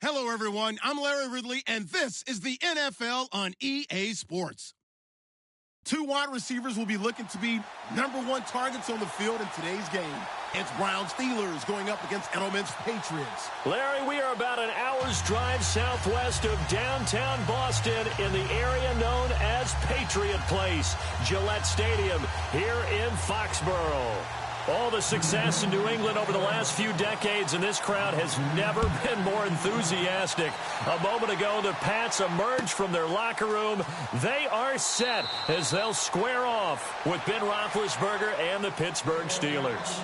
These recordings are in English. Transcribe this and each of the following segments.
Hello, everyone. I'm Larry Ridley, and this is the NFL on EA Sports. Two wide receivers will be looking to be #1 targets on the field in today's game. It's Browns Steelers going up against Edelman's Patriots. Larry, we are about an hour's drive southwest of downtown Boston in the area known as Patriot Place, Gillette Stadium, here in Foxborough. All the success in New England over the last few decades, and this crowd has never been more enthusiastic. A moment ago, the Pats emerged from their locker room. They are set as they'll square off with Ben Roethlisberger and the Pittsburgh Steelers.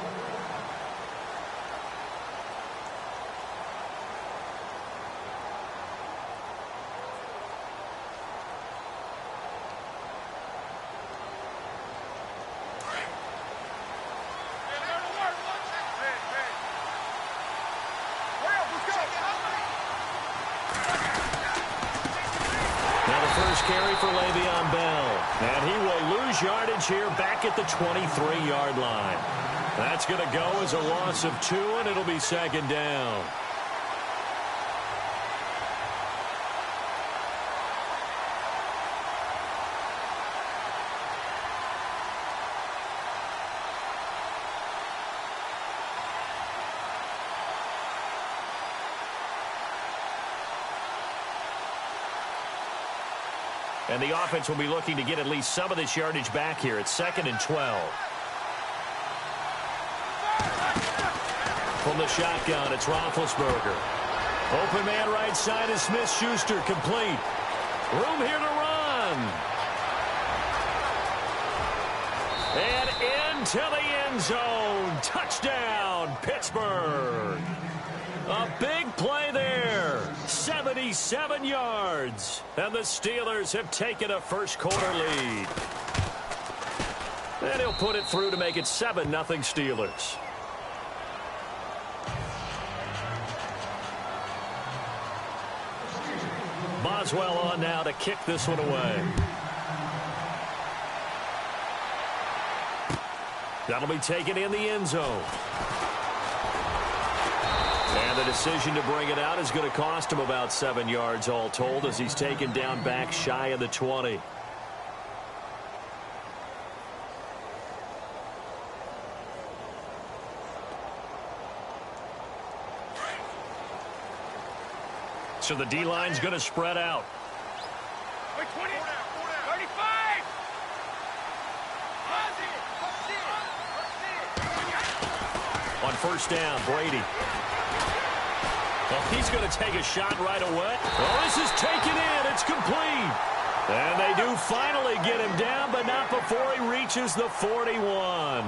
Carry for Le'Veon Bell, and he will lose yardage here back at the 23-yard line. That's going to go as a loss of 2, and it'll be second down. And the offense will be looking to get at least some of this yardage back here. It's 2nd and 12. From the shotgun, it's Roethlisberger. Open man right side is Smith-Schuster, complete. Room here to run. And into the end zone. Touchdown, Pittsburgh. A big play there. 77 yards. And the Steelers have taken a first-quarter lead. And he'll put it through to make it 7-0 Steelers. Boswell on now to kick this one away. That'll be taken in the end zone. And the decision to bring it out is going to cost him about 7 yards all told as he's taken down back shy of the 20. So the D-line's going to spread out. 20, 35. On first down, Brady. Well, he's going to take a shot right away. Well, this is taken in. It's complete. And they do finally get him down, but not before he reaches the 41.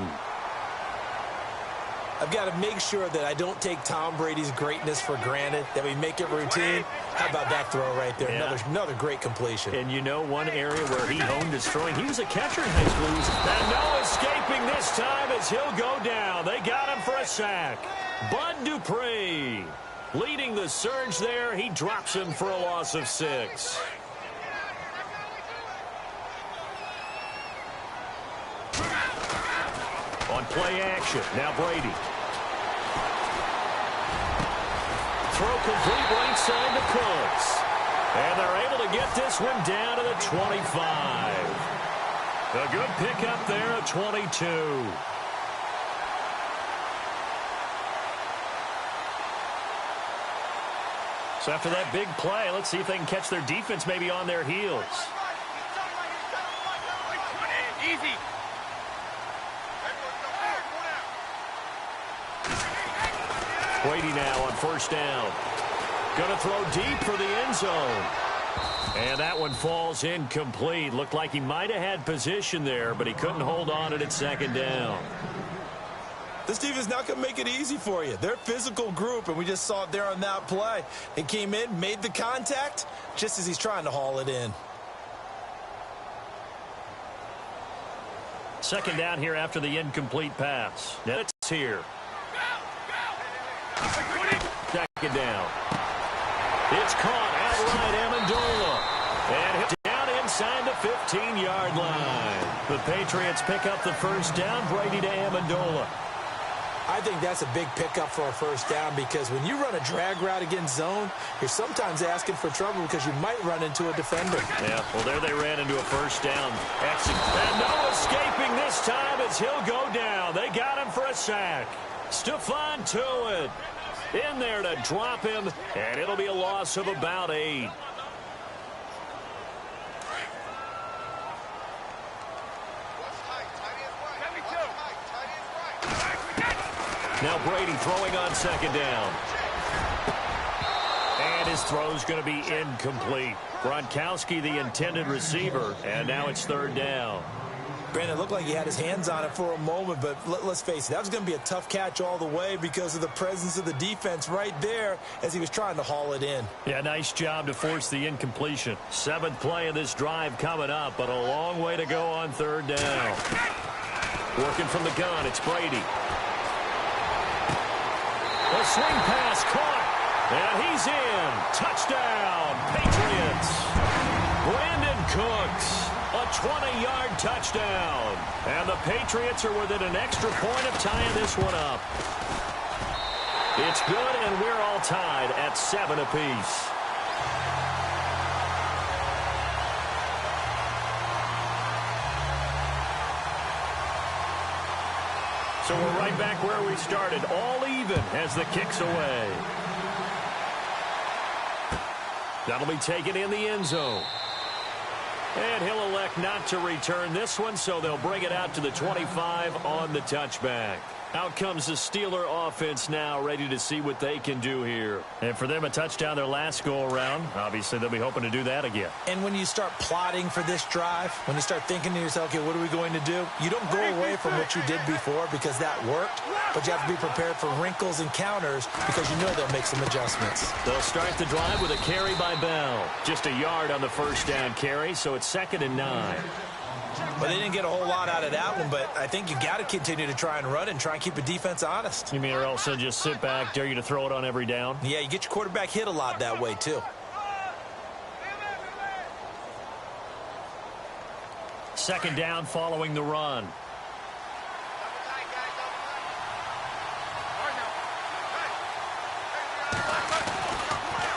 I've got to make sure that I don't take Tom Brady's greatness for granted, that we make it routine. How about that throw right there? Yeah. Another great completion. And you know one area where he honed his throwing, he was a catcher in high school. And no escaping this time as he'll go down. They got him for a sack. Bud Dupree leading the surge there. He drops him for a loss of 6. On play action, now Brady. Throw complete right side to Cooks. And they're able to get this one down to the 25. A good pickup there at 22. So after that big play, let's see if they can catch their defense maybe on their heels. Easy. Brady now on first down. Going to throw deep for the end zone. And that one falls incomplete. Looked like he might have had position there, but he couldn't hold on at second down. This team is not going to make it easy for you. They're a physical group, and we just saw it there on that play. He came in, made the contact, just as he's trying to haul it in. Second down here after the incomplete pass. Now it's here. Second down. It's caught outright Amendola. And hit down inside the 15-yard line. The Patriots pick up the first down. Brady to Amendola. I think that's a big pickup for a first down because when you run a drag route against zone, you're sometimes asking for trouble because you might run into a defender. Yeah, well, there they ran into a first down. And no escaping this time as he'll go down. They got him for a sack. Stephon Tuitt in there to drop him, and it'll be a loss of about 8. Now Brady throwing on second down. And his throw's going to be incomplete. Gronkowski, the intended receiver, and now it's third down. Brandon, it looked like he had his hands on it for a moment, but let's face it, that was going to be a tough catch all the way because of the presence of the defense right there as he was trying to haul it in. Yeah, nice job to force the incompletion. 7th play of this drive coming up, but a long way to go on third down. Working from the gun, it's Brady. A swing pass caught, and he's in. Touchdown, Patriots. Brandon Cooks, a 20-yard touchdown. And the Patriots are within an extra point of tying this one up. It's good, and we're all tied at 7 apiece. So we're right back where we started, all even as the kick's away. That'll be taken in the end zone. And he'll elect not to return this one, so they'll bring it out to the 25 on the touchback. Out comes the Steeler offense now, ready to see what they can do here. And for them, a touchdown their last go-around. Obviously, they'll be hoping to do that again. And when you start plotting for this drive, when you start thinking to yourself, okay, what are we going to do? You don't go away from what you did before because that worked, but you have to be prepared for wrinkles and counters because you know they'll make some adjustments. They'll start the drive with a carry by Bell. Just a yard on the first down carry, so it's 2nd and 9. Well, they didn't get a whole lot out of that one, but I think you got to continue to try and run and try and keep the defense honest. You mean or else they'll just sit back, dare you to throw it on every down? Yeah, you get your quarterback hit a lot that way, too. 2nd down following the run.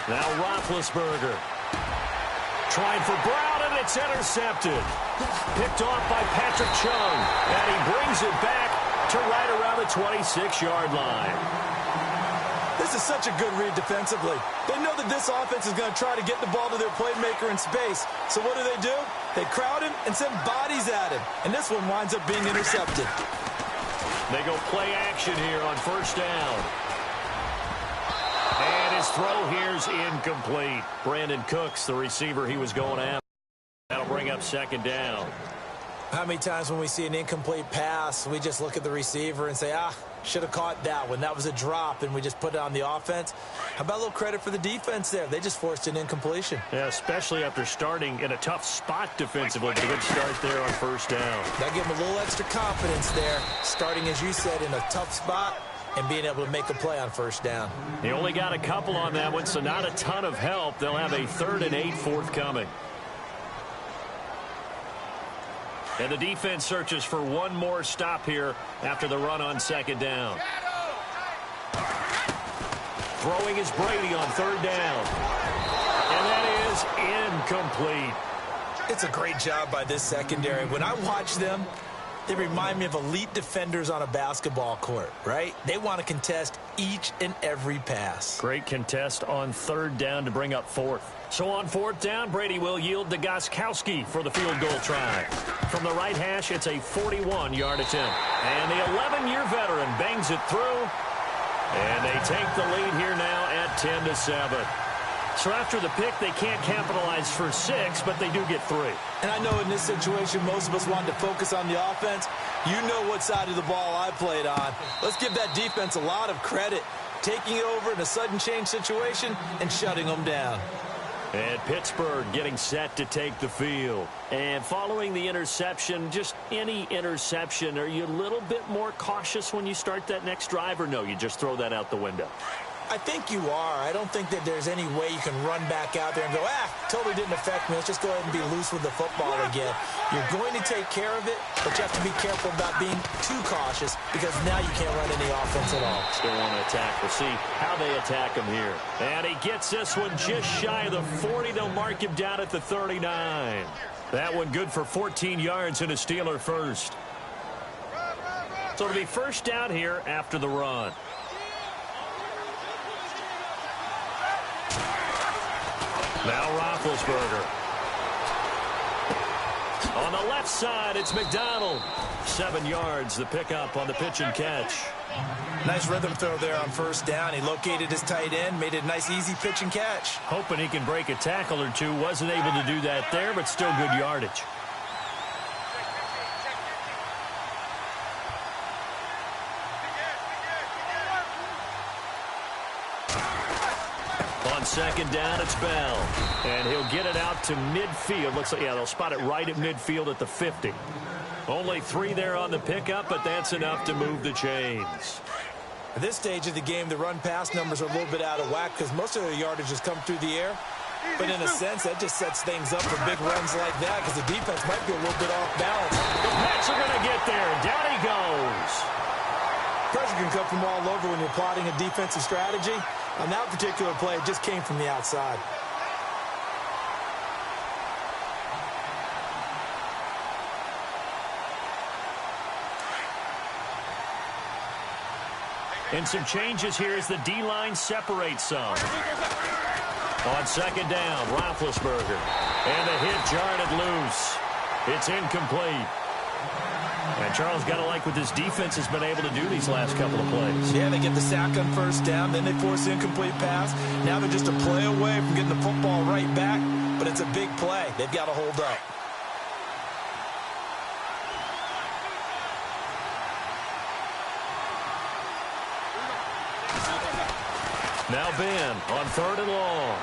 Now Roethlisberger. Trying for Brown, and it's intercepted. Picked off by Patrick Chung, and he brings it back to right around the 26-yard line. This is such a good read defensively. They know that this offense is going to try to get the ball to their playmaker in space. So what do? They crowd him and send bodies at him. And this one winds up being intercepted. They go play action here on first down. And his throw here's incomplete. Brandon Cooks, the receiver he was going after. That'll bring up 2nd down. How many times when we see an incomplete pass, we just look at the receiver and say, should have caught that one. That was a drop, and we just put it on the offense. How about a little credit for the defense there? They just forced an incompletion. Yeah, especially after starting in a tough spot defensively. But a good start there on first down. That gave them a little extra confidence there, starting, as you said, in a tough spot and being able to make a play on first down. He only got a couple on that one, so not a ton of help. They'll have a 3rd and 8 forthcoming. And the defense searches for one more stop here after the run on 2nd down. Throwing is Brady on 3rd down. And that is incomplete. It's a great job by this secondary. When I watch them, they remind me of elite defenders on a basketball court, right? They want to contest each and every pass. Great contest on 3rd down to bring up 4th. So on 4th down, Brady will yield to Gostkowski for the field goal try. From the right hash, it's a 41-yard attempt. And the 11-year veteran bangs it through. And they take the lead here now at 10-7. So after the pick, they can't capitalize for 6, but they do get 3. And I know in this situation, most of us wanted to focus on the offense. You know what side of the ball I played on. Let's give that defense a lot of credit, taking it over in a sudden change situation and shutting them down. And Pittsburgh getting set to take the field. And following the interception, just any interception, are you a little bit more cautious when you start that next drive, or no, you just throw that out the window? I think you are. I don't think that there's any way you can run back out there and go, totally didn't affect me. Let's just go ahead and be loose with the football again. You're going to take care of it, but you have to be careful about being too cautious because now you can't run any offense at all. Still want to attack. We'll see how they attack him here. And he gets this one just shy of the 40. They'll mark him down at the 39. That one good for 14 yards and a Steeler first. So it'll be first down here after the run. Now Roethlisberger. On the left side, it's McDonald. 7 yards, the pickup on the pitch and catch. Nice rhythm throw there on first down. He located his tight end, made it a nice, easy pitch and catch. Hoping he can break a tackle or two. Wasn't able to do that there, but still good yardage. On second down, it's Bell. And he'll get it out to midfield. Looks like, they'll spot it right at midfield at the 50. Only 3 there on the pickup, but that's enough to move the chains. At this stage of the game, the run-pass numbers are a little bit out of whack because most of their yardage has come through the air. But in a sense, that just sets things up for big runs like that because the defense might be a little bit off balance. The Pats are going to get there. Down he goes. Pressure can come from all over when you're plotting a defensive strategy. On that particular play, it just came from the outside. And some changes here as the D-line separates some. On second down, Roethlisberger. And the hit jarred it loose. It's incomplete. And Charles, got to like what this defense has been able to do these last couple of plays. Yeah, they get the sack on first down, then they force the incomplete pass. Now they're just a play away from getting the football right back, but it's a big play. They've got to hold up. Now Ben on third and long.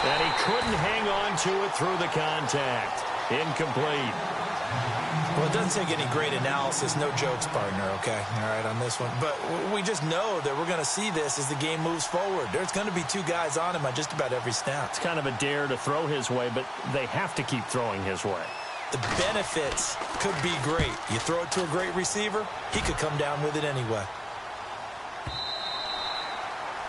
And he couldn't hang on to it through the contact. Incomplete. Well, it doesn't take any great analysis. No jokes, partner, okay? All right, on this one. But we just know that we're going to see this as the game moves forward. There's going to be 2 guys on him on just about every snap. It's kind of a dare to throw his way, but they have to keep throwing his way. The benefits could be great. You throw it to a great receiver, he could come down with it anyway.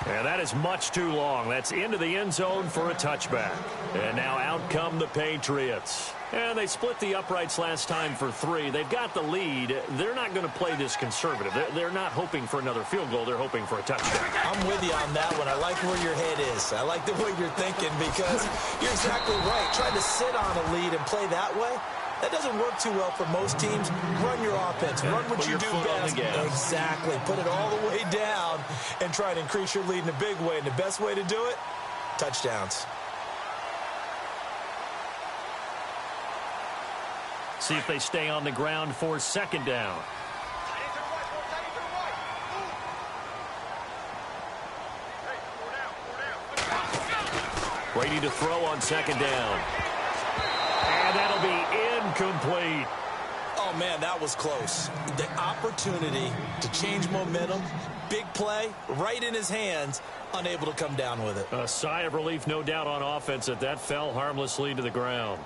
And that is much too long. That's into the end zone for a touchback. And now out come the Patriots. And they split the uprights last time for 3. They've got the lead. They're not going to play this conservative. They're not hoping for another field goal. They're hoping for a touchdown. I'm with you on that one. I like where your head is. I like the way you're thinking because you're exactly right. Trying to sit on a lead and play that way, that doesn't work too well for most teams. Run your offense. Run what you do best. Exactly. Put it all the way down and try to increase your lead in a big way. And the best way to do it, touchdowns. See if they stay on the ground for second down. Brady to throw on second down. And that'll be incomplete. Oh, man, that was close. The opportunity to change momentum, big play, right in his hands, unable to come down with it. A sigh of relief, no doubt, on offense that that fell harmlessly to the ground.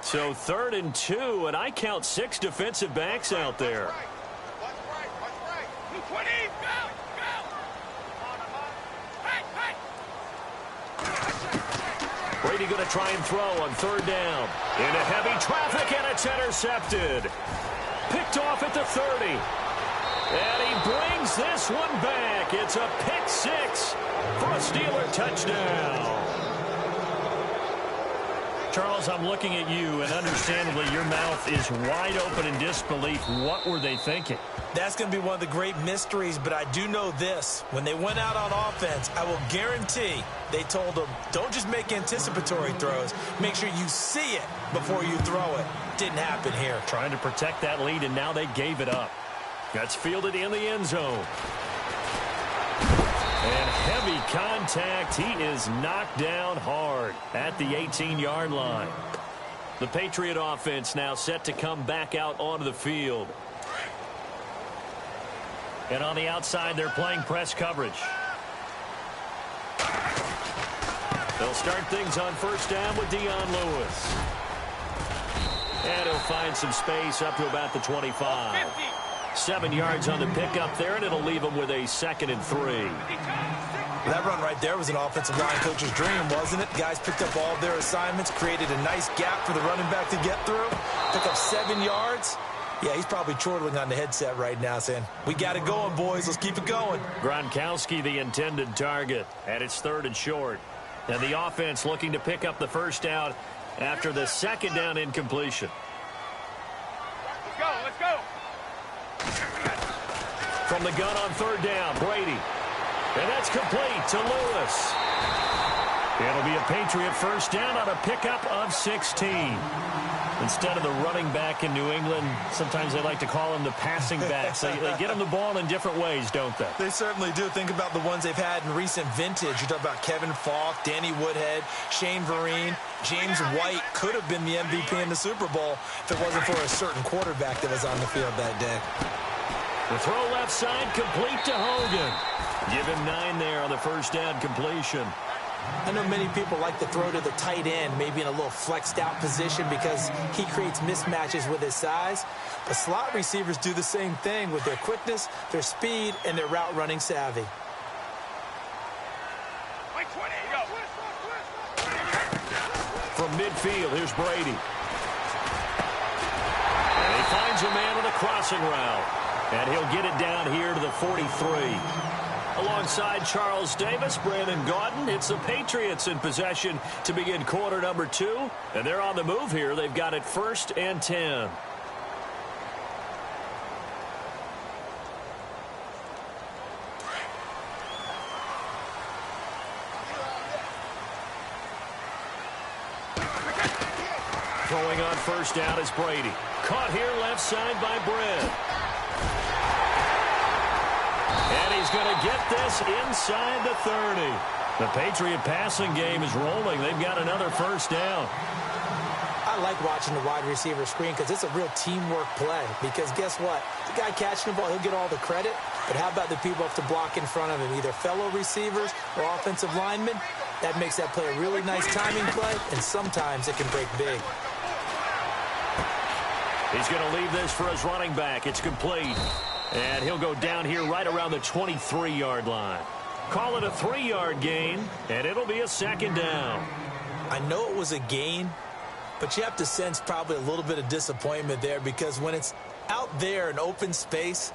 So 3rd and 2, and I count 6 defensive backs out there. Brady going to try and throw on 3rd down. Into heavy traffic, and it's intercepted. Picked off at the 30. And he brings this one back. It's a pick 6 for a Steeler touchdown. Charles, I'm looking at you, and understandably, your mouth is wide open in disbelief. What were they thinking? That's going to be one of the great mysteries, but I do know this. When they went out on offense, I will guarantee they told them, don't just make anticipatory throws. Make sure you see it before you throw it. Didn't happen here. Trying to protect that lead, and now they gave it up. That's fielded in the end zone. And heavy contact. He is knocked down hard at the 18-yard line. The Patriot offense now set to come back out onto the field. And on the outside, they're playing press coverage. They'll start things on first down with Dion Lewis. And he'll find some space up to about the 25. 7 yards on the pickup there, and it'll leave him with a 2nd and 3. That run right there was an offensive line coach's dream, wasn't it? Guys picked up all of their assignments, created a nice gap for the running back to get through, pick up 7 yards. Yeah, he's probably chortling on the headset right now saying, we got it going, boys. Let's keep it going. Gronkowski, the intended target, and it's 3rd and short. And the offense looking to pick up the first down after the 2nd down incompletion. Let's go. From the gun on 3rd down, Brady. And that's complete to Lewis. It'll be a Patriot first down on a pickup of 16. Instead of the running back in New England, sometimes they like to call them the passing backs. They get them the ball in different ways, don't they? They certainly do. Think about the ones they've had in recent vintage. You talk about Kevin Falk, Danny Woodhead, Shane Vereen. James White could have been the MVP in the Super Bowl if it wasn't for a certain quarterback that was on the field that day. The throw left side complete to Hogan. Give him 9 there on the first down completion. I know many people like to throw to the tight end, maybe in a little flexed out position because he creates mismatches with his size. But slot receivers do the same thing with their quickness, their speed, and their route running savvy. From midfield, here's Brady. And he finds a man with a crossing route. And he'll get it down here to the 43. Alongside Charles Davis, Brandon Gaudin, it's the Patriots in possession to begin quarter number 2. And they're on the move here. They've got it 1st and 10. Throwing on first down is Brady. Caught here left side by Brent. And he's going to get this inside the 30. The Patriot passing game is rolling. They've got another first down. I like watching the wide receiver screen because it's a real teamwork play. Because guess what? The guy catching the ball, he'll get all the credit. But how about the people up to block in front of him, either fellow receivers or offensive linemen? That makes that play a really nice timing play, and sometimes it can break big. He's going to leave this for his running back. It's complete. And he'll go down here right around the 23-yard line. Call it a 3-yard gain, and it'll be a 2nd down. I know it was a gain, but you have to sense probably a little bit of disappointment there because when it's out there in open space,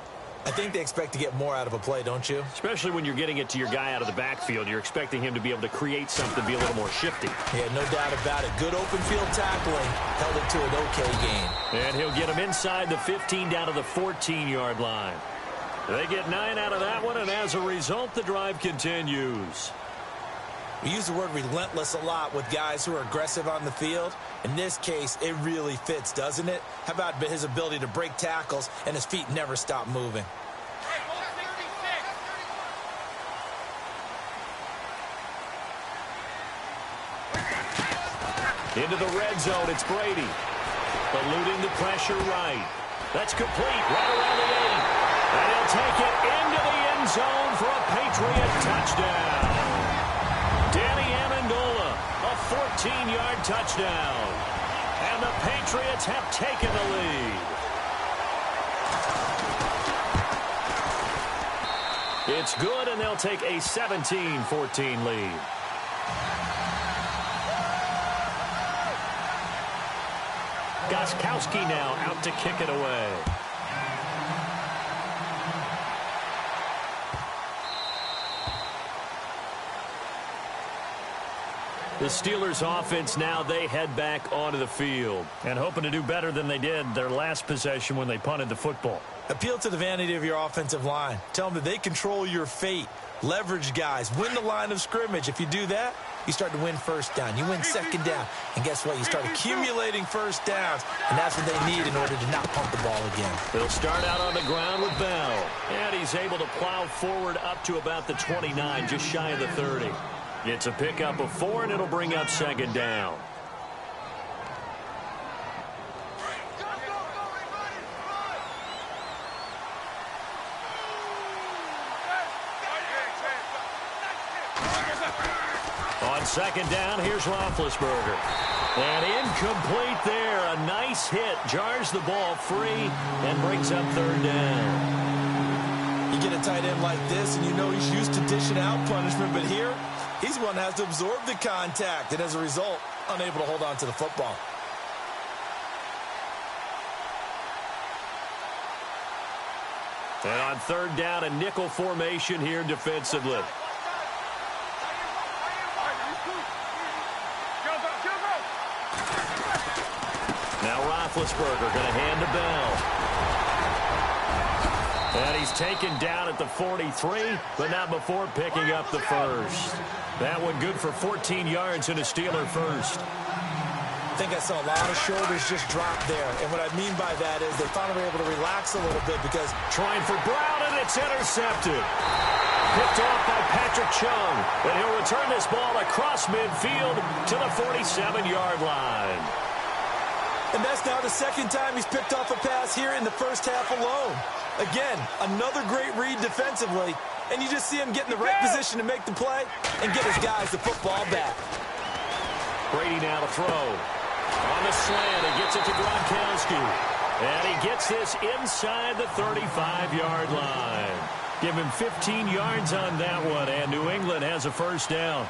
I think they expect to get more out of a play, don't you? Especially when you're getting it to your guy out of the backfield. You're expecting him to be able to create something, be a little more shifty. Yeah, no doubt about it. Good open field tackling. Held it to an okay gain. And he'll get him inside the 15 down to the 14-yard line. They get 9 out of that one, and as a result, the drive continues. We use the word relentless a lot with guys who are aggressive on the field. In this case, it really fits, doesn't it? How about his ability to break tackles and his feet never stop moving? Into the red zone, it's Brady. Eluding the pressure right. That's complete right around the 8. And he'll take it into the end zone for a Patriot touchdown. Danny Amendola, a 14-yard touchdown. And the Patriots have taken the lead. It's good, and they'll take a 17-14 lead. Gostkowski now out to kick it away. The Steelers offense now, they head back onto the field and hoping to do better than they did their last possession when they punted the football. Appeal to the vanity of your offensive line. Tell them that they control your fate. Leverage guys. Win the line of scrimmage. If you do that, you start to win first down. You win second down. And guess what? You start accumulating first downs. And that's what they need in order to not pump the ball again. They'll start out on the ground with Bell. And he's able to plow forward up to about the 29, just shy of the 30. It's a pickup of 4, and it'll bring up second down. second down, here's Roethlisberger. And incomplete there. A nice hit. Jars the ball free and brings up third down. You get a tight end like this, and you know he's used to dishing out punishment, but here, he's one that has to absorb the contact, and as a result, unable to hold on to the football. And on third down, a nickel formation here defensively. Now Roethlisberger going to hand to Bell. And he's taken down at the 43, but not before picking up the first. That one good for 14 yards and a Steeler first. I think I saw a lot of shoulders just drop there. And what I mean by that is they finally were able to relax a little bit because trying for Brown, and it's intercepted. Picked off by Patrick Chung. And he'll return this ball across midfield to the 47-yard line. And that's now the second time he's picked off a pass here in the first half alone. Again, another great read defensively. And you just see him get in the right position to make the play and get his guys the football back. Brady now to throw. On the slant, he gets it to Gronkowski. And he gets this inside the 35-yard line. Give him 15 yards on that one, and New England has a first down.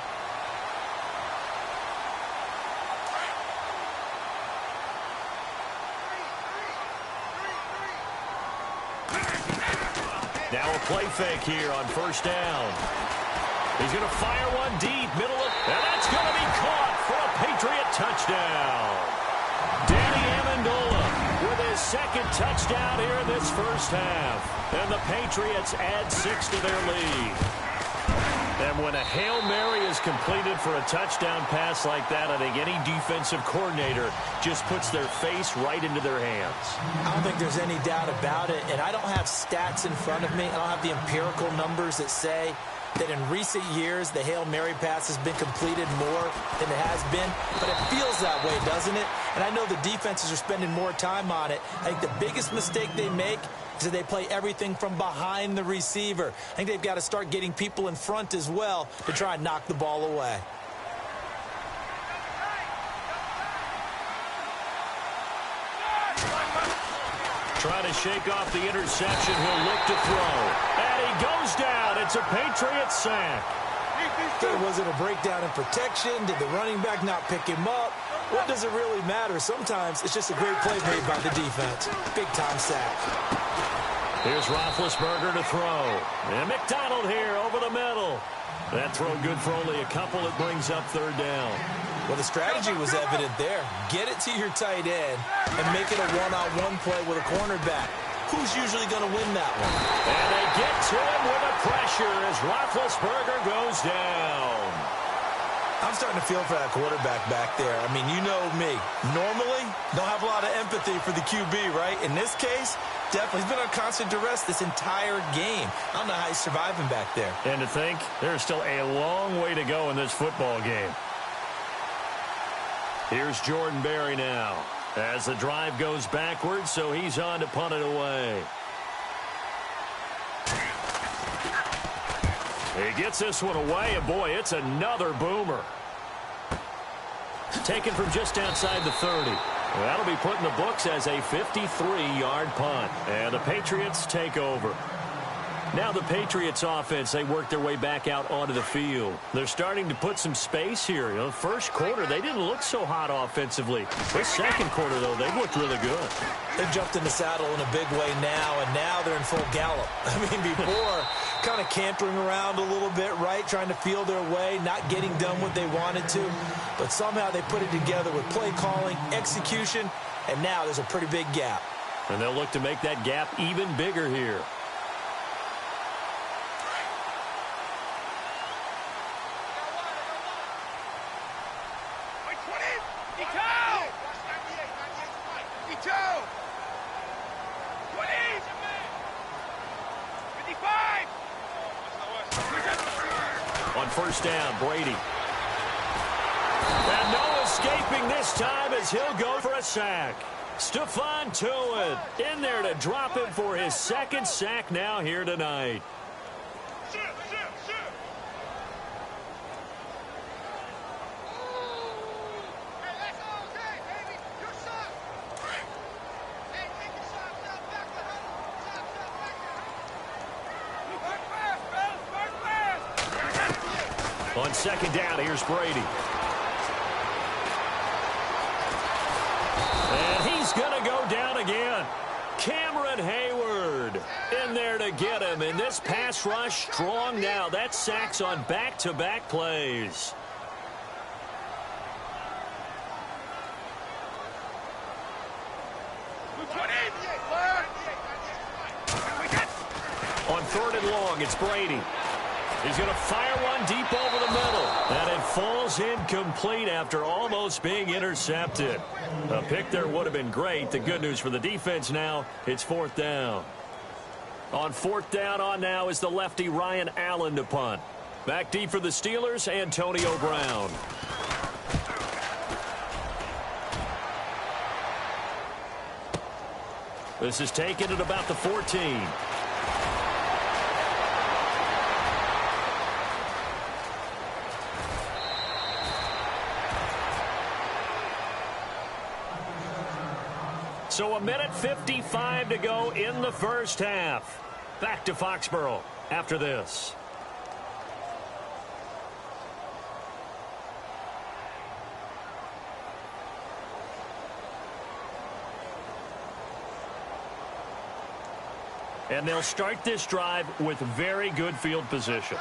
Now a play fake here on first down. He's going to fire one deep, middle of, and that's going to be caught for a Patriot touchdown. Danny Amendola with his second touchdown here in this first half. And the Patriots add 6 to their lead. And when a Hail Mary is completed for a touchdown pass like that, I think any defensive coordinator just puts their face right into their hands. I don't think there's any doubt about it. And I don't have stats in front of me. I don't have the empirical numbers that say that in recent years the Hail Mary pass has been completed more than it has been. But it feels that way, doesn't it? And I know the defenses are spending more time on it. I think the biggest mistake they make is that they play everything from behind the receiver. I think they've got to start getting people in front as well to try and knock the ball away. Trying to shake off the interception. He'll look to throw. And he goes down. It's a Patriot sack. Was it a breakdown in protection? Did the running back not pick him up? What does it really matter? Sometimes it's just a great play made by the defense. Big-time sack. Here's Roethlisberger to throw. And McDonald here over the middle. That throw good for only a couple. It brings up third down. Well, the strategy was evident there. Get it to your tight end and make it a one-on-one play with a cornerback. Who's usually going to win that one? And they get to him with the pressure as Roethlisberger goes down. I'm starting to feel for that quarterback back there. I mean, you know me. Normally, don't have a lot of empathy for the QB, right? In this case, definitely. He's been on constant duress this entire game. I don't know how he's surviving back there. And to think, there's still a long way to go in this football game. Here's Jordan Berry now as the drive goes backwards, so he's on to punt it away. He gets this one away, and boy, it's another boomer. Taken from just outside the 30. That'll be put in the books as a 53-yard punt. And the Patriots take over. Now the Patriots offense, they work their way back out onto the field. They're starting to put some space here. You know, first quarter, they didn't look so hot offensively. This second quarter, though, they've looked really good. They jumped in the saddle in a big way now, and now they're in full gallop. I mean, before, kind of cantering around a little bit, right, trying to feel their way, not getting done what they wanted to. But somehow they put it together with play calling, execution, and now there's a pretty big gap. And they'll look to make that gap even bigger here. First down, Brady. And no escaping this time as he'll go for a sack. Stephon Tuitt in there to drop him for his second sack now here tonight. On second down, here's Brady. And he's going to go down again. Cameron Hayward in there to get him. And this pass rush strong now. That's sacks on back-to-back plays. On third and long, it's Brady. He's going to fire one deep over the middle. And it falls incomplete after almost being intercepted. A pick there would have been great. The good news for the defense now, it's fourth down. On fourth down on now is the lefty Ryan Allen to punt. Back deep for the Steelers, Antonio Brown. This is taken at about the 14. So 1:55 to go in the first half. Back to Foxborough after this. And they'll start this drive with very good field position.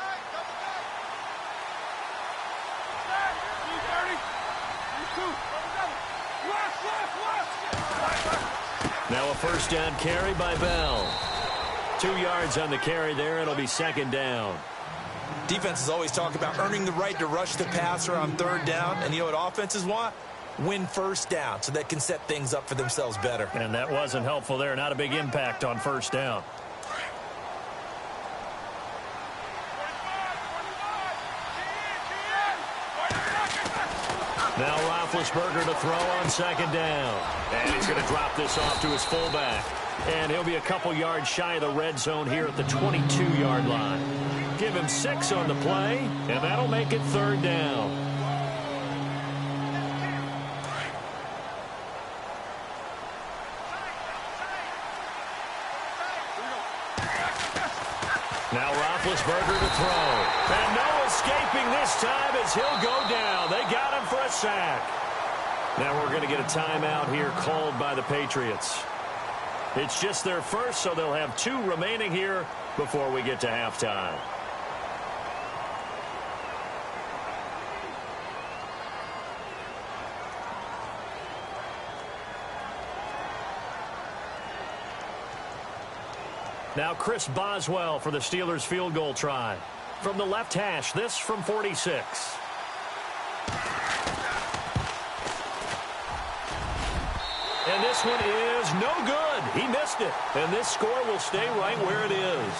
Now a first down carry by Bell. 2 yards on the carry there. It'll be second down. Defenses always talk about earning the right to rush the passer on third down. And you know what offenses want? Win first down so they can set things up for themselves better. And that wasn't helpful there. Not a big impact on first down. Now Roethlisberger to throw on second down. And he's going to drop this off to his fullback. And he'll be a couple yards shy of the red zone here at the 22-yard line. Give him 6 on the play, and that'll make it third down. Now Roethlisberger to throw. And no escaping this time as he'll go down. They got him for a sack. Now we're going to get a timeout here called by the Patriots. It's just their first, so they'll have 2 remaining here before we get to halftime. Now Chris Boswell for the Steelers field goal try. From the left hash, this from 46. And this one is no good. He missed it. And this score will stay right where it is.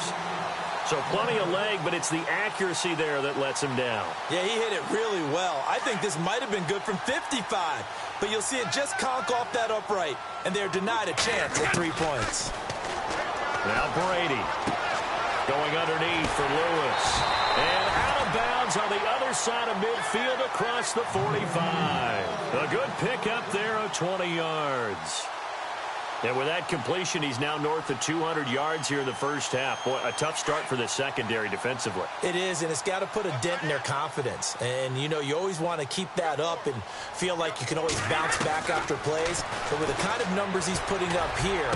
So plenty of leg, but it's the accuracy there that lets him down. Yeah, he hit it really well. I think this might have been good from 55. But you'll see it just conk off that upright. And they're denied a chance at 3 points. Now Brady going underneath for Lewis. And out of bounds on the other side of midfield across the 45. A good pickup there of 20 yards. And with that completion, he's now north of 200 yards here in the first half. Boy, a tough start for the secondary defensively. It is, and it's got to put a dent in their confidence. And, you know, you always want to keep that up and feel like you can always bounce back after plays. But with the kind of numbers he's putting up here,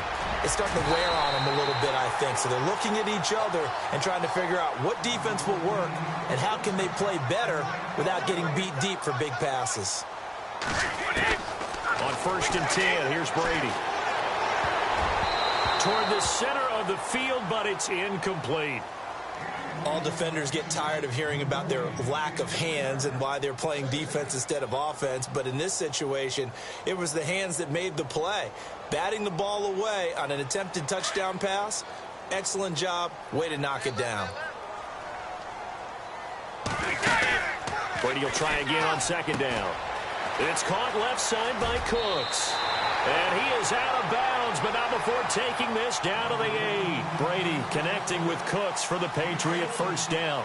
it's starting to wear on them a little bit, I think. So they're looking at each other and trying to figure out what defense will work and how can they play better without getting beat deep for big passes. On 1st and 10, here's Brady. Toward the center of the field, but it's incomplete. All defenders get tired of hearing about their lack of hands and why they're playing defense instead of offense. But in this situation, it was the hands that made the play. Batting the ball away on an attempted touchdown pass, excellent job. Way to knock it down. Brady will try again on second down. It's caught left side by Cooks. And he is out of bounds, but not before taking this down to the 8. Brady connecting with Cooks for the Patriot first down.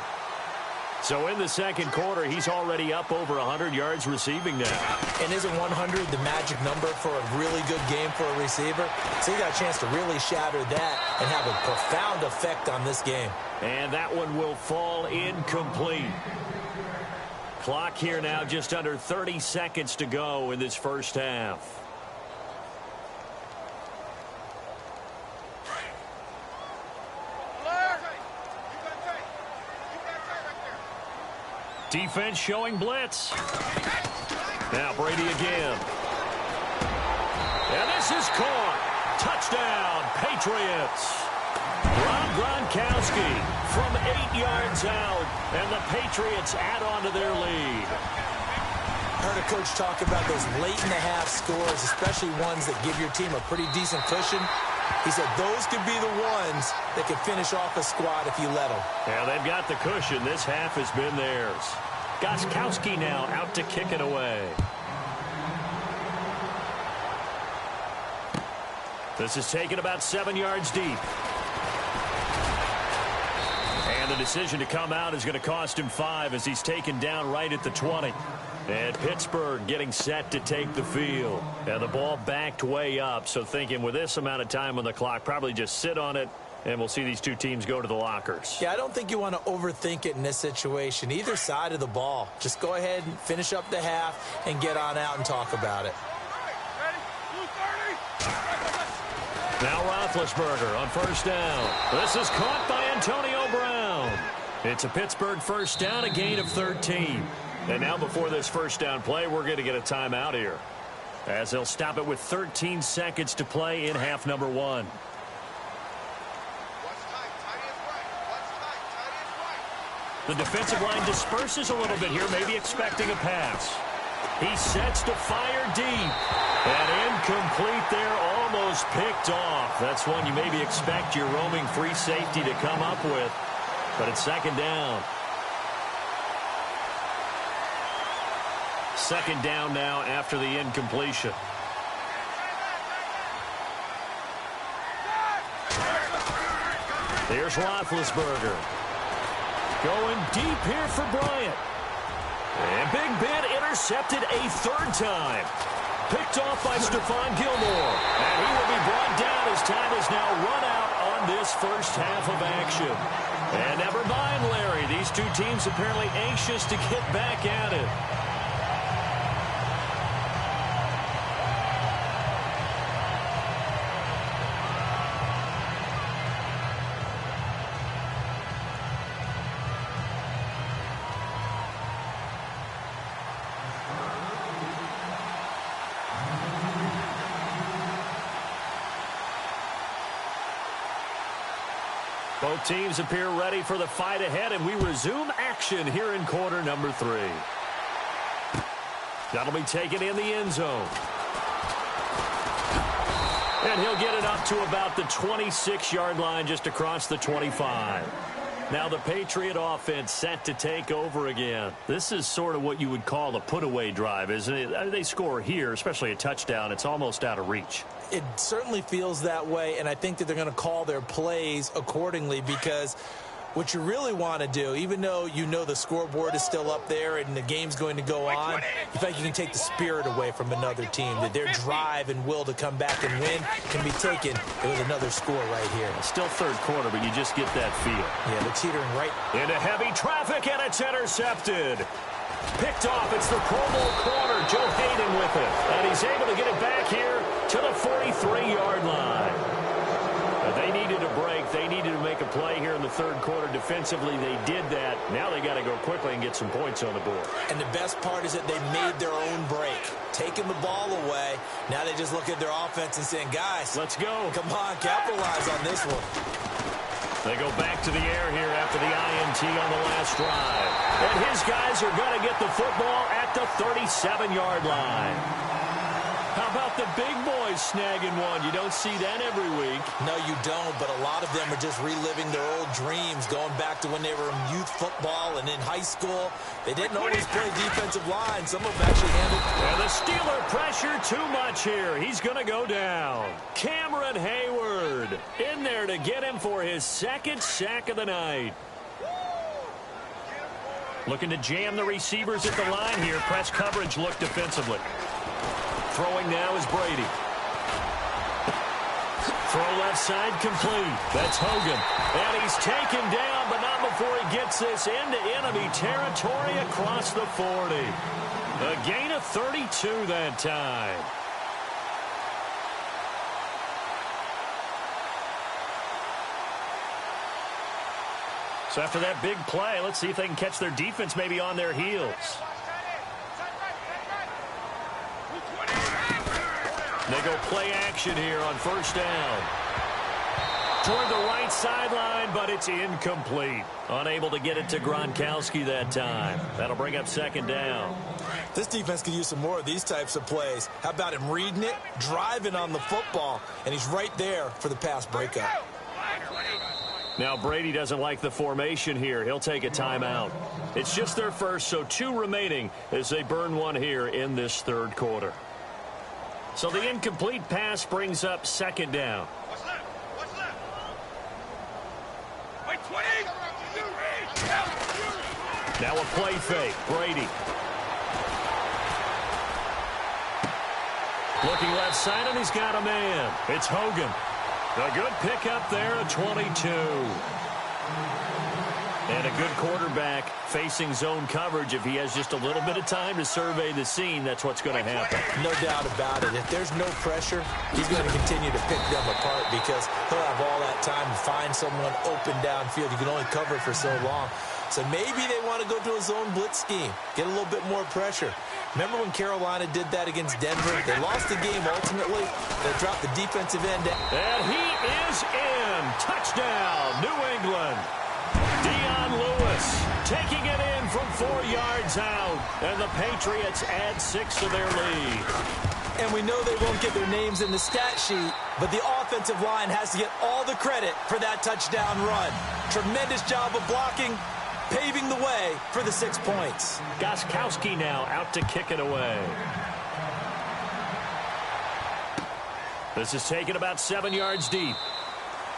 So in the second quarter, he's already up over 100 yards receiving now. And isn't 100 the magic number for a really good game for a receiver? So he got a chance to really shatter that and have a profound effect on this game. And that one will fall incomplete. Clock here now, just under 30 seconds to go in this first half. Defense showing blitz. Now Brady again. And this is caught. Touchdown, Patriots. Rob Gronkowski from 8 yards out, and the Patriots add on to their lead. I heard a coach talk about those late-in-the-half scores, especially ones that give your team a pretty decent cushion. He said those could be the ones that could finish off a squad if you let them. Yeah, they've got the cushion. This half has been theirs. Gronkowski now out to kick it away. This is taken about 7 yards deep. And the decision to come out is going to cost him 5 as he's taken down right at the 20. And Pittsburgh getting set to take the field. And the ball backed way up, so thinking with this amount of time on the clock, probably just sit on it, and we'll see these two teams go to the lockers. Yeah, I don't think you want to overthink it in this situation. Either side of the ball. Just go ahead and finish up the half and get on out and talk about it. Now Roethlisberger on first down. This is caught by Antonio Brown. It's a Pittsburgh first down, a gain of 13. And now before this first down play, we're going to get a timeout here, as they'll stop it with 13 seconds to play in half number 1. The defensive line disperses a little bit here, maybe expecting a pass. He sets to fire deep. And incomplete there, almost picked off. That's one you maybe expect your roaming free safety to come up with. But it's second down. Second down now after the incompletion. Here's Roethlisberger. Going deep here for Bryant. And Big Ben intercepted a third time. Picked off by Stephon Gilmore. And he will be brought down as time is now run out on this first half of action. And never mind, Larry. These two teams apparently anxious to get back at it. Both teams appear ready for the fight ahead, and we resume action here in quarter number 3. That'll be taken in the end zone. And he'll get it up to about the 26-yard line, just across the 25. Now the Patriot offense set to take over again. This is sort of what you would call a put-away drive, isn't it? They score here, especially a touchdown. It's almost out of reach. It certainly feels that way, and I think that they're going to call their plays accordingly, because what you really want to do, even though you know the scoreboard is still up there and the game's going to go on, you feel like you can take the spirit away from another team, that their drive and will to come back and win can be taken with another score right here. Still third quarter, but you just get that feel. Yeah, they're teetering right into heavy traffic, and it's intercepted. Picked off. It's the Pro Bowl corner, Joe Hayden with it. And he's able to get it back here to the 43-yard line. They needed a break. They needed to make a play here in the third quarter. Defensively, they did that. Now they got to go quickly and get some points on the board. And the best part is that they made their own break, taking the ball away. Now they just look at their offense and saying, guys, let's go. Come on, capitalize on this one. They go back to the air here after the INT on the last drive. And his guys are going to get the football at the 37-yard line. How about the big boys snagging one? You don't see that every week. No, you don't, but a lot of them are just reliving their old dreams, going back to when they were in youth football and in high school. They didn't always play defensive line. Some of them actually handled. And the Steeler pressure too much here. He's going to go down. Cameron Hayward in there to get him for his second sack of the night. Looking to jam the receivers at the line here. Press coverage look defensively. Throwing now is Brady. Throw left side complete. That's Hogan. And he's taken down, but not before he gets this into enemy territory across the 40. A gain of 32 that time. So after that big play, let's see if they can catch their defense maybe on their heels. They go play action here on first down. Toward the right sideline, but it's incomplete. Unable to get it to Gronkowski that time. That'll bring up second down. This defense could use some more of these types of plays. How about him reading it, driving on the football, and he's right there for the pass breakup. Now Brady doesn't like the formation here. He'll take a timeout. It's just their first, so 2 remaining as they burn one here in this third quarter. So the incomplete pass brings up second down. What's left? What's left? Wait, 20. Now a play fake. Brady. Looking left side, and he's got a man. It's Hogan. A good pickup there at 22. And a good quarterback facing zone coverage. If he has just a little bit of time to survey the scene, that's what's going to happen. No doubt about it. If there's no pressure, he's going to continue to pick them apart because he'll have all that time to find someone open downfield. You can only cover for so long. So maybe they want to go to a zone blitz scheme, get a little bit more pressure. Remember when Carolina did that against Denver? They lost the game ultimately. They dropped the defensive end. And he is in. Touchdown, New England. Dion Lewis taking it in from 4 yards out. And the Patriots add 6 to their lead. And we know they won't get their names in the stat sheet, but the offensive line has to get all the credit for that touchdown run. Tremendous job of blocking, paving the way for the 6 points. Gostkowski now out to kick it away. This is taken about 7 yards deep.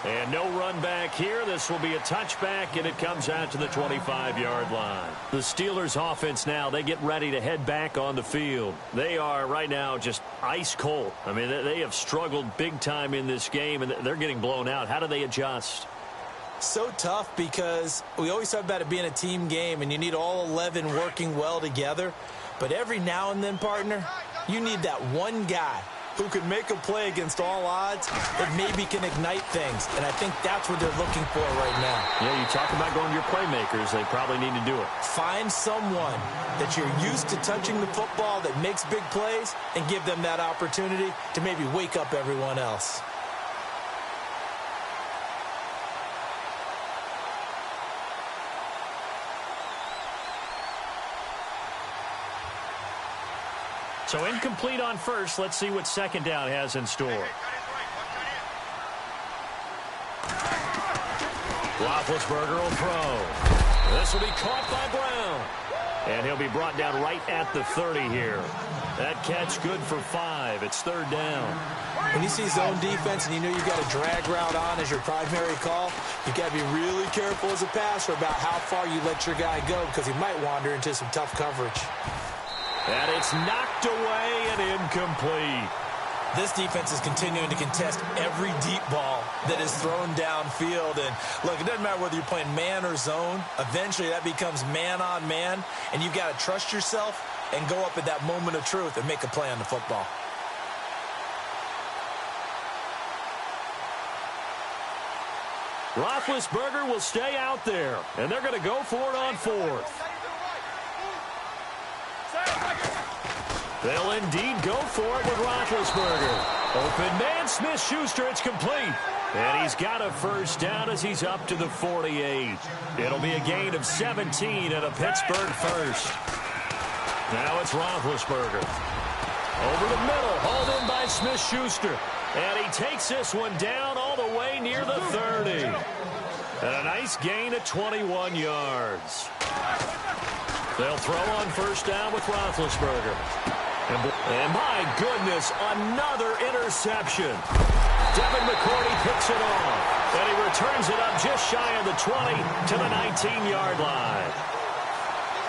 And no run back here. This will be a touchback, and it comes out to the 25-yard line. The Steelers' offense now, they get ready to head back on the field. They are right now just ice cold. I mean, they have struggled big time in this game, and they're getting blown out. How do they adjust? So tough because we always talk about it being a team game, and you need all 11 working well together. But every now and then, partner, you need that one guy who can make a play against all odds that maybe can ignite things. And I think that's what they're looking for right now. Yeah, you talk about going to your playmakers. They probably need to do it. Find someone that you're used to touching the football that makes big plays and give them that opportunity to maybe wake up everyone else. So incomplete on first. Let's see what second down has in store. Roethlisberger will throw. This will be caught by Brown. And he'll be brought down right at the 30 here. That catch good for 5. It's third down. When you see zone defense and you know you've got a drag route on as your primary call, you've got to be really careful as a passer about how far you let your guy go because he might wander into some tough coverage. And it's knocked away and incomplete. This defense is continuing to contest every deep ball that is thrown downfield. And, look, it doesn't matter whether you're playing man or zone. Eventually, that becomes man on man, and you've got to trust yourself and go up at that moment of truth and make a play on the football. Roethlisberger will stay out there, and they're going to go for it on 4th. They'll indeed go for it with Roethlisberger. Open man, Smith-Schuster, it's complete. And he's got a first down as he's up to the 48. It'll be a gain of 17 and a Pittsburgh first. Now it's Roethlisberger. Over the middle, hauled in by Smith-Schuster. And he takes this one down all the way near the 30. And a nice gain of 21 yards. They'll throw on first down with Roethlisberger. And my goodness, another interception. Devin McCourty picks it off. And he returns it up just shy of the 20 to the 19-yard line.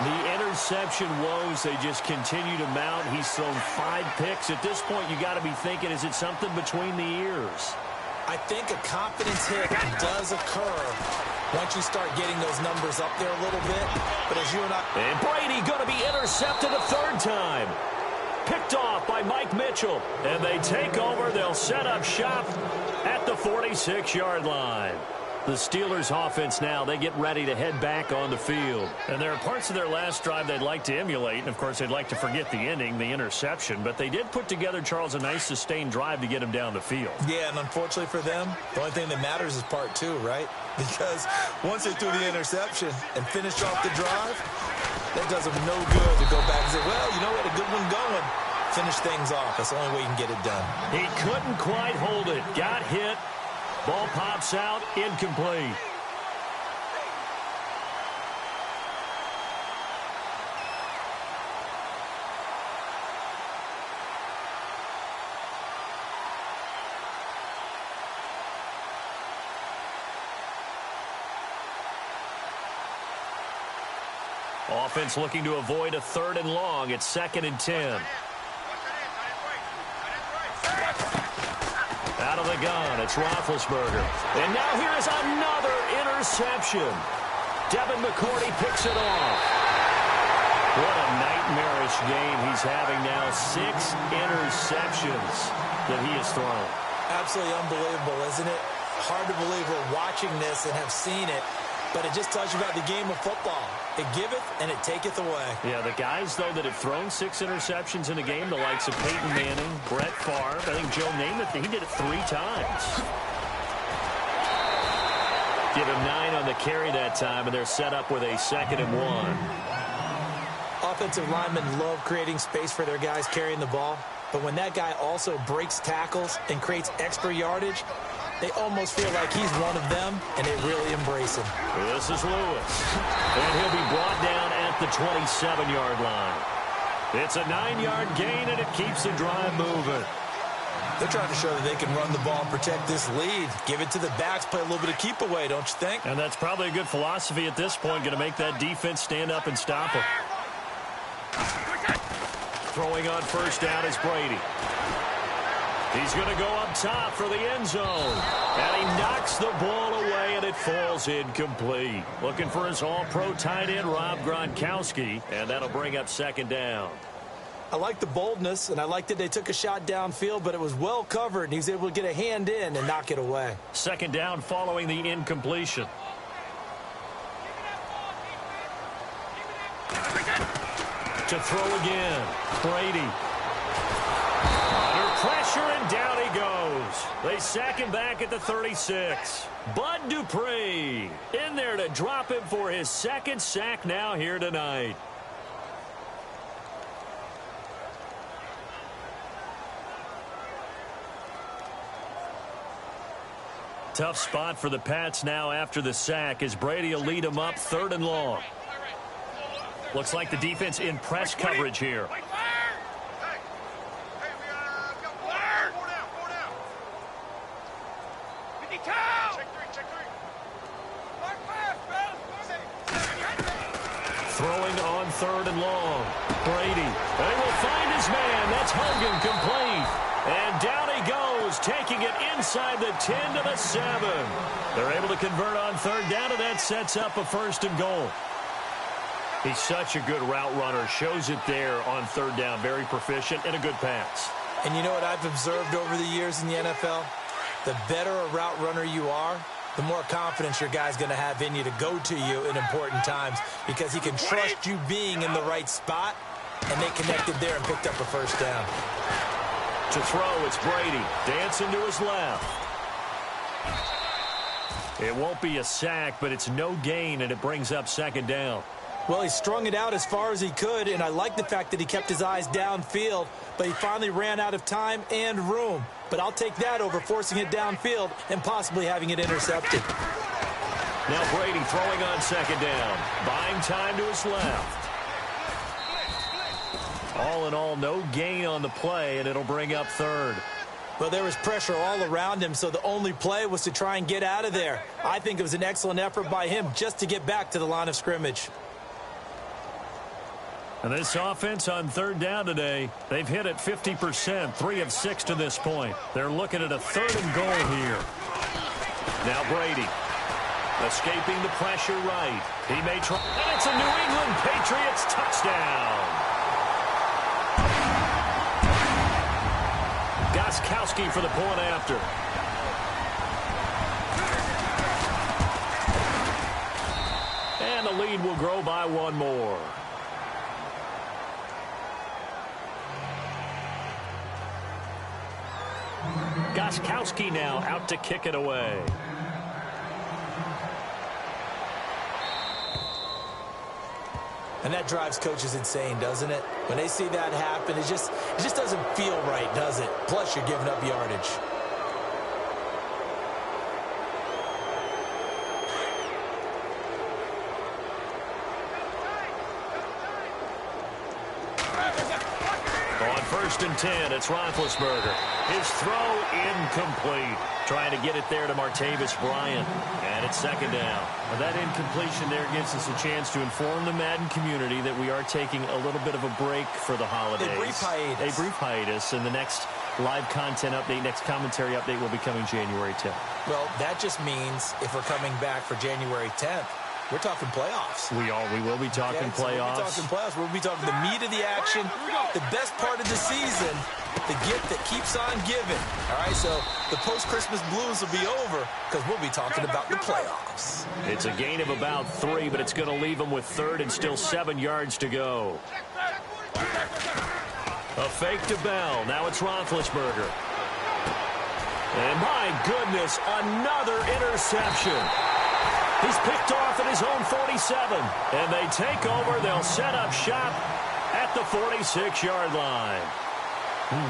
The interception woes, they just continue to mount. He's thrown 5 picks. At this point, you got to be thinking, is it something between the ears? I think a confidence hit does occur once you start getting those numbers up there a little bit. But as you and I... And Brady going to be intercepted a third time. Picked off by Mike Mitchell. And they take over. They'll set up shop at the 46-yard line. The Steelers offense now, they get ready to head back on the field. And there are parts of their last drive they'd like to emulate. And, of course, they'd like to forget the ending, the interception. But they did put together, Charles, a nice sustained drive to get him down the field. Yeah, and unfortunately for them, the only thing that matters is part two, right? Because once they threw the interception and finished off the drive, that does them no good to go back and say, well, you know what, a good one going. Finish things off. That's the only way you can get it done. He couldn't quite hold it. Got hit. Ball pops out, incomplete. Offense looking to avoid a 3rd and long. It's 2nd and 10. Out of the gun, it's Roethlisberger. And now here's another interception. Devin McCourty picks it off. What a nightmarish game he's having now. 6 interceptions that he has thrown. Absolutely unbelievable, isn't it? Hard to believe we're watching this and have seen it, but it just tells you about the game of football. It giveth and it taketh away. Yeah, the guys, though, that have thrown 6 interceptions in a game, the likes of Peyton Manning, Brett Favre, I think Joe Namath, he did it 3 times. Give him 9 on the carry that time, and they're set up with a 2nd and 1. Offensive linemen love creating space for their guys carrying the ball, but when that guy also breaks tackles and creates extra yardage, they almost feel like he's one of them, and they really embrace him. This is Lewis. And he'll be brought down at the 27-yard line. It's a 9-yard gain, and it keeps the drive moving. They're trying to show that they can run the ball and protect this lead. Give it to the backs, play a little bit of keep away, don't you think? And that's probably a good philosophy at this point, going to make that defense stand up and stop him. Throwing on first down is Brady. He's going to go up top for the end zone. And he knocks the ball away, and it falls incomplete. Looking for his all-pro tight end, Rob Gronkowski, and that'll bring up 2nd down. I like the boldness, and I like that they took a shot downfield, but it was well covered, and he was able to get a hand in and knock it away. 2nd down following the incompletion. To throw again, Brady. Pressure, and down he goes. They sack him back at the 36. Bud Dupree in there to drop him for his 2nd sack now here tonight. Tough spot for the Pats now after the sack as Brady will lead them up 3rd and long. Looks like the defense in press coverage here. Throwing on 3rd and long. Brady. They will find his man. That's Hogan complete. And down he goes, taking it inside the 10 to the 7. They're able to convert on 3rd down, and that sets up a 1st and goal. He's such a good route runner. Shows it there on 3rd down. Very proficient and a good pass. And you know what I've observed over the years in the NFL? The better a route runner you are, the more confidence your guy's going to have in you to go to you in important times because he can trust you being in the right spot, and they connected there and picked up a 1st down. To throw, it's Brady. Dancing to his left. It won't be a sack, but it's no gain, and it brings up 2nd down. Well, he strung it out as far as he could, and I like the fact that he kept his eyes downfield, but he finally ran out of time and room. But I'll take that over forcing it downfield and possibly having it intercepted. Now Brady throwing on 2nd down. Buying time to his left. All in all, no gain on the play, and it'll bring up 3rd. Well, there was pressure all around him, so the only play was to try and get out of there. I think it was an excellent effort by him just to get back to the line of scrimmage. And this offense on third down today, they've hit it 50%, 3 of 6 to this point. They're looking at a 3rd and goal here. Now Brady, escaping the pressure right. He may try, and it's a New England Patriots touchdown. Gostkowski for the point after. And the lead will grow by 1 more. Gostkowski now out to kick it away. And that drives coaches insane, doesn't it? When they see that happen, it just doesn't feel right, does it? Plus, you're giving up yardage. On 1st and 10, it's Roethlisberger. His throw incomplete. Trying to get it there to Martavis Bryant. And it's 2nd down. Well, that incompletion there gives us a chance to inform the Madden community that we are taking a little bit of a break for the holidays. A brief hiatus. And the next live content update, next commentary update will be coming January 10th. Well, that just means if we're coming back for January 10th, we're talking playoffs. We will be talking playoffs. We'll be talking the meat of the action, the best part of the season, the gift that keeps on giving. All right, so the post-Christmas blues will be over because we'll be talking about the playoffs. It's a gain of about 3, but it's going to leave them with 3rd and still 7 yards to go. A fake to Bell. Now it's Roethlisberger. And my goodness, another interception. He's picked off at his own 47. And they take over. They'll set up shop at the 46-yard line.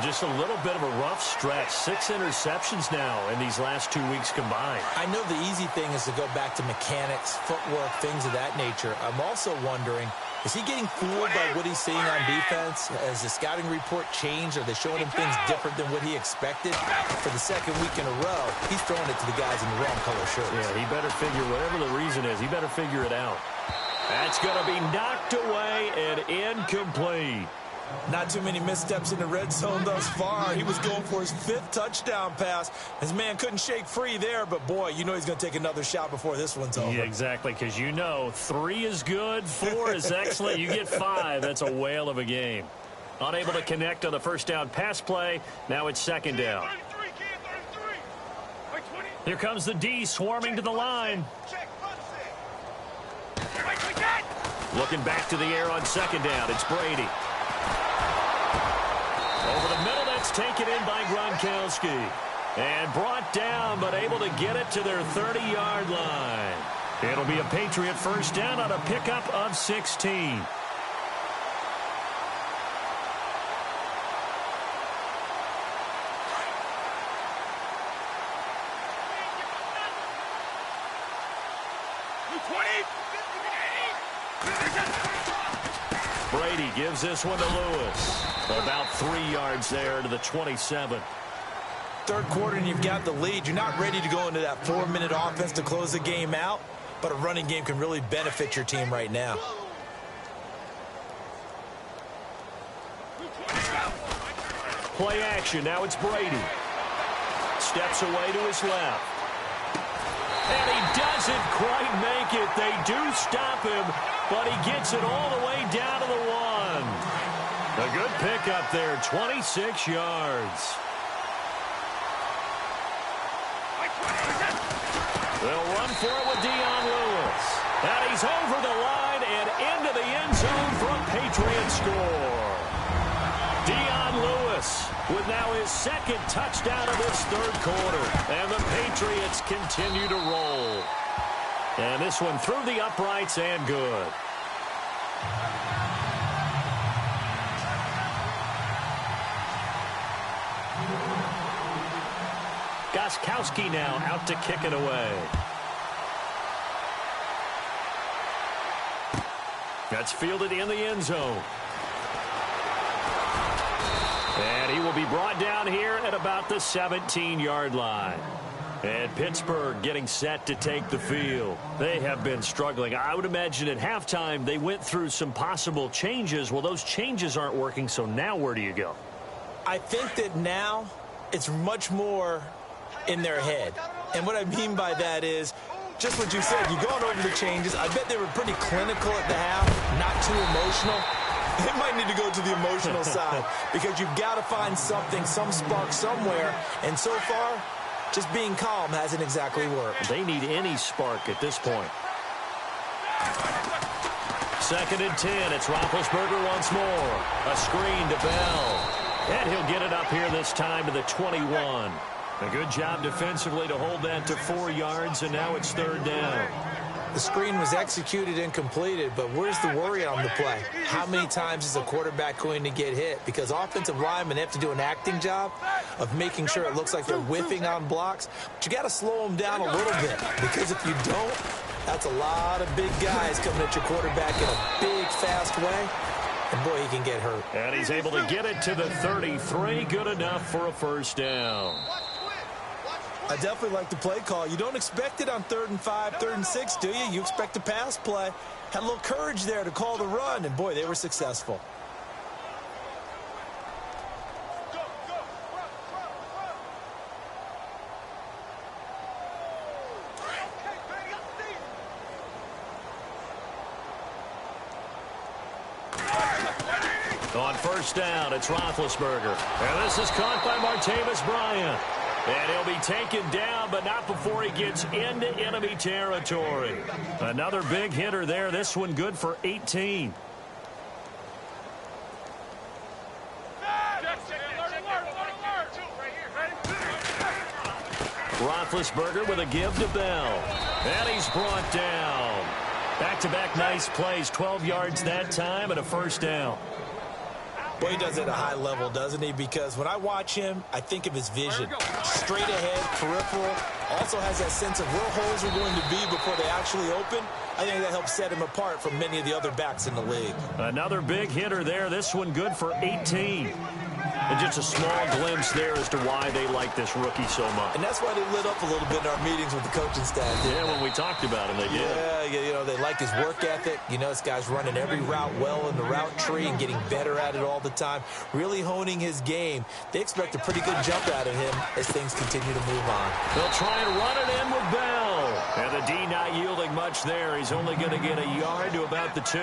Just a little bit of a rough stretch. 6 interceptions now in these last 2 weeks combined. I know the easy thing is to go back to mechanics, footwork, things of that nature. I'm also wondering, is he getting fooled by what he's seeing on defense? Has the scouting report changed? Are they showing him things different than what he expected? For the 2nd week in a row, he's throwing it to the guys in the wrong color shirts. Yeah, he better figure, whatever the reason is, he better figure it out. That's going to be knocked away and incomplete. Not too many missteps in the red zone thus far. He was going for his 5th touchdown pass. His man couldn't shake free there, but boy, you know he's going to take another shot before this one's over. Yeah, exactly, because you know 3 is good, 4 is excellent. You get 5, that's a whale of a game. Unable to connect on the 1st down pass play. Now it's 2nd down. Here comes the D swarming to the line. Looking back to the air on 2nd down. It's Brady. Over the middle, that's taken in by Gronkowski. And brought down, but able to get it to their 30-yard line. It'll be a Patriot 1st down on a pickup of 16. Brady gives this one to Lewis. About 3 yards there to the 27. 3rd quarter and you've got the lead. You're not ready to go into that 4-minute offense to close the game out, but a running game can really benefit your team right now. Play action. Now it's Brady. Steps away to his left. And he doesn't quite make it. They do stop him, but he gets it all the way down to the 1. A good pickup there, 26 yards. They'll run for it with Dion Lewis. And he's over the line and into the end zone for a Patriot score. Dion Lewis with now his 2nd touchdown of this 3rd quarter. And the Patriots continue to roll. And this one through the uprights and good. Gostkowski now out to kick it away. That's fielded in the end zone. And he will be brought down here at about the 17-yard line. And Pittsburgh getting set to take the field. They have been struggling. I would imagine at halftime they went through some possible changes. Well, those changes aren't working, so now where do you go? I think that now it's much more in their head. And what I mean by that is just what you said. You've gone over the changes. I bet they were pretty clinical at the half, not too emotional. They might need to go to the emotional side because you've got to find something, some spark somewhere. And so far, just being calm hasn't exactly worked. They need any spark at this point. 2nd and 10. It's Roethlisberger once more. A screen to Bell. And he'll get it up here this time to the 21. A good job defensively to hold that to 4 yards, and now it's 3rd down. The screen was executed and completed, but where's the worry on the play? How many times is a quarterback going to get hit? Because offensive linemen have to do an acting job of making sure it looks like they're whiffing on blocks. But you got to slow them down a little bit, because if you don't, that's a lot of big guys coming at your quarterback in a big, fast way. And, boy, he can get hurt. And he's able to get it to the 33. Good enough for a 1st down. I definitely like the play call. You don't expect it on 3rd and 5, 3rd and 6, do you? You expect a pass play. Had a little courage there to call the run, and, boy, they were successful. On 1st down, it's Roethlisberger. And this is caught by Martavis Bryant. And he'll be taken down, but not before he gets into enemy territory. Another big hitter there. This one good for 18. Roethlisberger with a give to Bell. And he's brought down. Back-to-back nice plays. 12 yards that time and a 1st down. Boy, he does it at a high level, doesn't he? Because when I watch him, I think of his vision. Straight ahead, peripheral. Also has that sense of where holes are going to be before they actually open. I think that helps set him apart from many of the other backs in the league. Another big hitter there. This one good for 18. And just a small glimpse there as to why they like this rookie so much. And that's why they lit up a little bit in our meetings with the coaching staff. Yeah, when we talked about him, they did. Yeah, you know, they like his work ethic. You know, this guy's running every route well in the route tree and getting better at it all the time. Really honing his game. They expect a pretty good jump out of him as things continue to move on. They'll try and run it in with Bell. And the D not yielding much there. He's only going to get a yard to about the 2.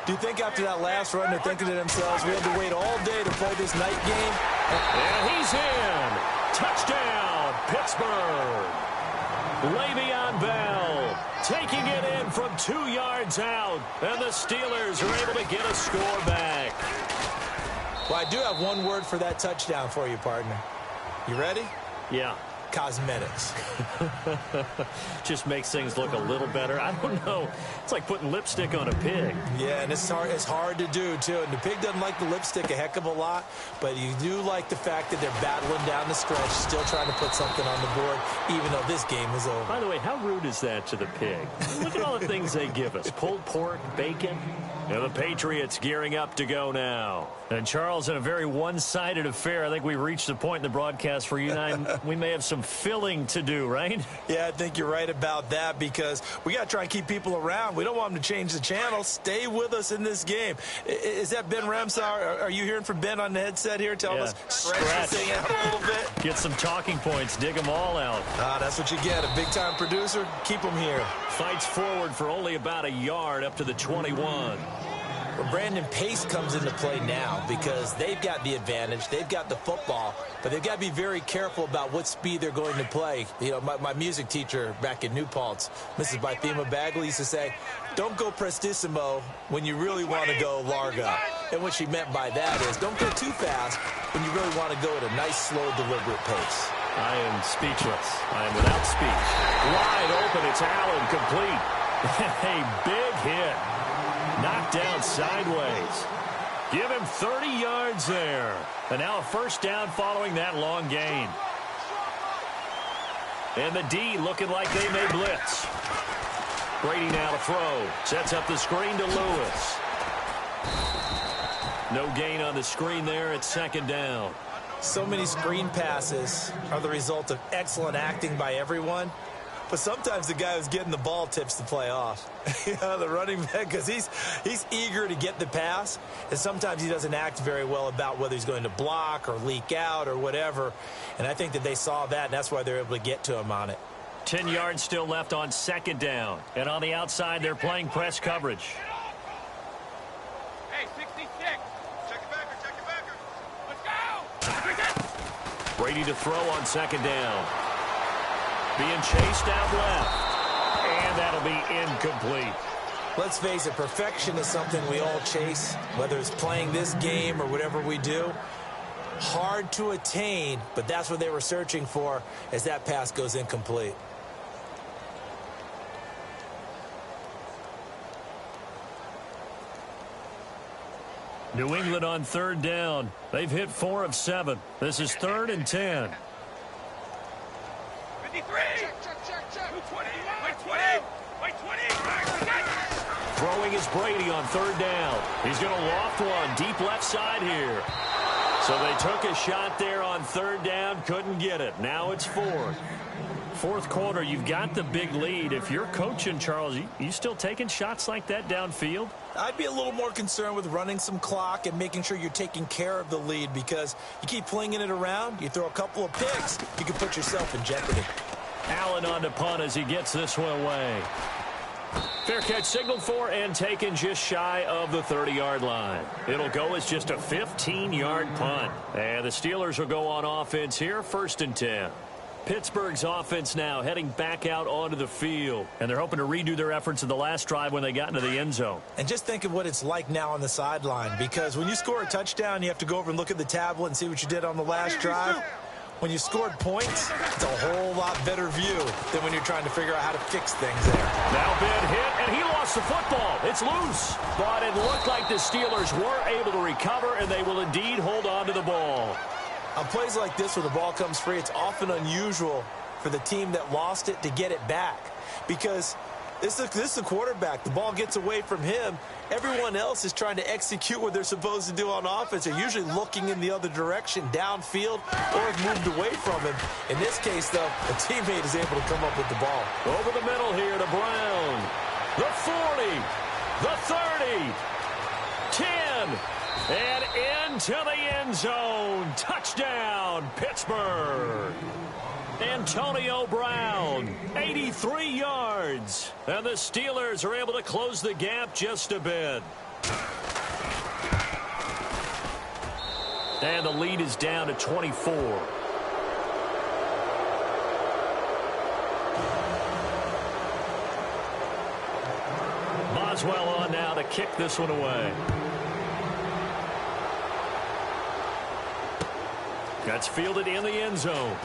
Do you think after that last run they're thinking to themselves, we had to wait all day to play this night game? And he's in. Touchdown, Pittsburgh. Le'Veon Bell taking it in from 2 yards out. And the Steelers are able to get a score back. Well, I do have one word for that touchdown for you, partner. You ready? Yeah. Cosmetics. Just makes things look a little better. I don't know. It's like putting lipstick on a pig. Yeah, and it's hard to do, too. And the pig doesn't like the lipstick a heck of a lot, but you do like the fact that they're battling down the stretch, still trying to put something on the board, even though this game is over. By the way, how rude is that to the pig? Look at all the things they give us. Pulled pork, bacon. And the Patriots gearing up to go now. And, Charles, in a very one-sided affair, I think we've reached the point in the broadcast where you and I, we may have some filling to do, right? Yeah, I think you're right about that because we got to try and keep people around. We don't want them to change the channel. Stay with us in this game. Is that Ben Ramsar? Are you hearing from Ben on the headset here? Tell us. Stretch this thing out a little bit. Get some talking points. Dig them all out. That's what you get. A big-time producer. Keep them here. Fights forward for only about a yard up to the 21. Well, Brandon, pace comes into play now because they've got the advantage. They've got the football, but they've got to be very careful about what speed they're going to play. You know, my music teacher back in New Paltz, Mrs. Bythema Bagley, used to say, don't go prestissimo when you really want to go largo. And what she meant by that is don't go too fast when you really want to go at a nice, slow, deliberate pace. I am speechless. I am without speech. Wide open. It's Allen complete. A big hit. Knocked down sideways. Give him 30 yards there. And now a 1st down following that long gain. And the D looking like they may blitz. Brady now to throw. Sets up the screen to Lewis. No gain on the screen there at 2nd down. So many screen passes are the result of excellent acting by everyone. But sometimes the guy who's getting the ball tips the play off. The running back, because he's eager to get the pass, and sometimes he doesn't act very well about whether he's going to block or leak out or whatever. And I think that they saw that, and that's why they're able to get to him on it. 10 yards still left on second down. And on the outside, they're playing press coverage. Hey, 66. Check your backer. Let's go. Brady to throw on second down. Being chased out left. And that'll be incomplete. Let's face it, perfection is something we all chase, whether it's playing this game or whatever we do. Hard to attain, but that's what they were searching for as that pass goes incomplete. New England on third down. They've hit 4 of 7. This is 3rd and 10. 53. Check. 220. Wait 20. Throwing is Brady on third down. He's going to loft one deep left side here. So they took a shot there on third down, couldn't get it. Now it's 4th. Fourth quarter, you've got the big lead. If you're coaching, Charles, you still taking shots like that downfield? I'd be a little more concerned with running some clock and making sure you're taking care of the lead, because you keep flinging it around, you throw a couple of picks, you can put yourself in jeopardy. Allen on to punt as he gets this one away. Fair catch signaled for and taken just shy of the 30-yard line. It'll go as just a 15-yard punt. And the Steelers will go on offense here, 1st and 10. Pittsburgh's offense now heading back out onto the field. And they're hoping to redo their efforts in the last drive when they got into the end zone. And just think of what it's like now on the sideline, because when you score a touchdown, you have to go over and look at the tablet and see what you did on the last drive. When you scored points, it's a whole lot better view than when you're trying to figure out how to fix things there. Now big hit, and he lost the football. It's loose. But it looked like the Steelers were able to recover, and they will indeed hold on to the ball. On plays like this where the ball comes free, it's often unusual for the team that lost it to get it back, because this is the quarterback. The ball gets away from him. Everyone else is trying to execute what they're supposed to do on offense. They're usually looking in the other direction, downfield, or have moved away from him. In this case, though, a teammate is able to come up with the ball. Over the middle here to Brown. The 40, the 30, 10, and into the end zone. Touchdown, Pittsburgh. Antonio Brown, 83 yards. And the Steelers are able to close the gap just a bit. And the lead is down to 24. Boswell on now to kick this one away. That's fielded in the end zone.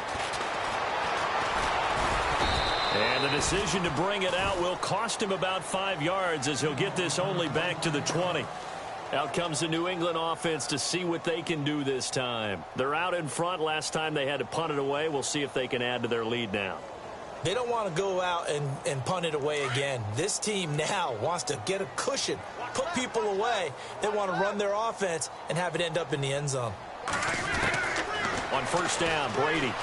And the decision to bring it out will cost him about 5 yards, as he'll get this only back to the 20. Out comes the New England offense to see what they can do this time. They're out in front. Last time they had to punt it away. We'll see if they can add to their lead now. They don't want to go out and punt it away again. This team now wants to get a cushion, put people away. They want to run their offense and have it end up in the end zone. On first down, Brady.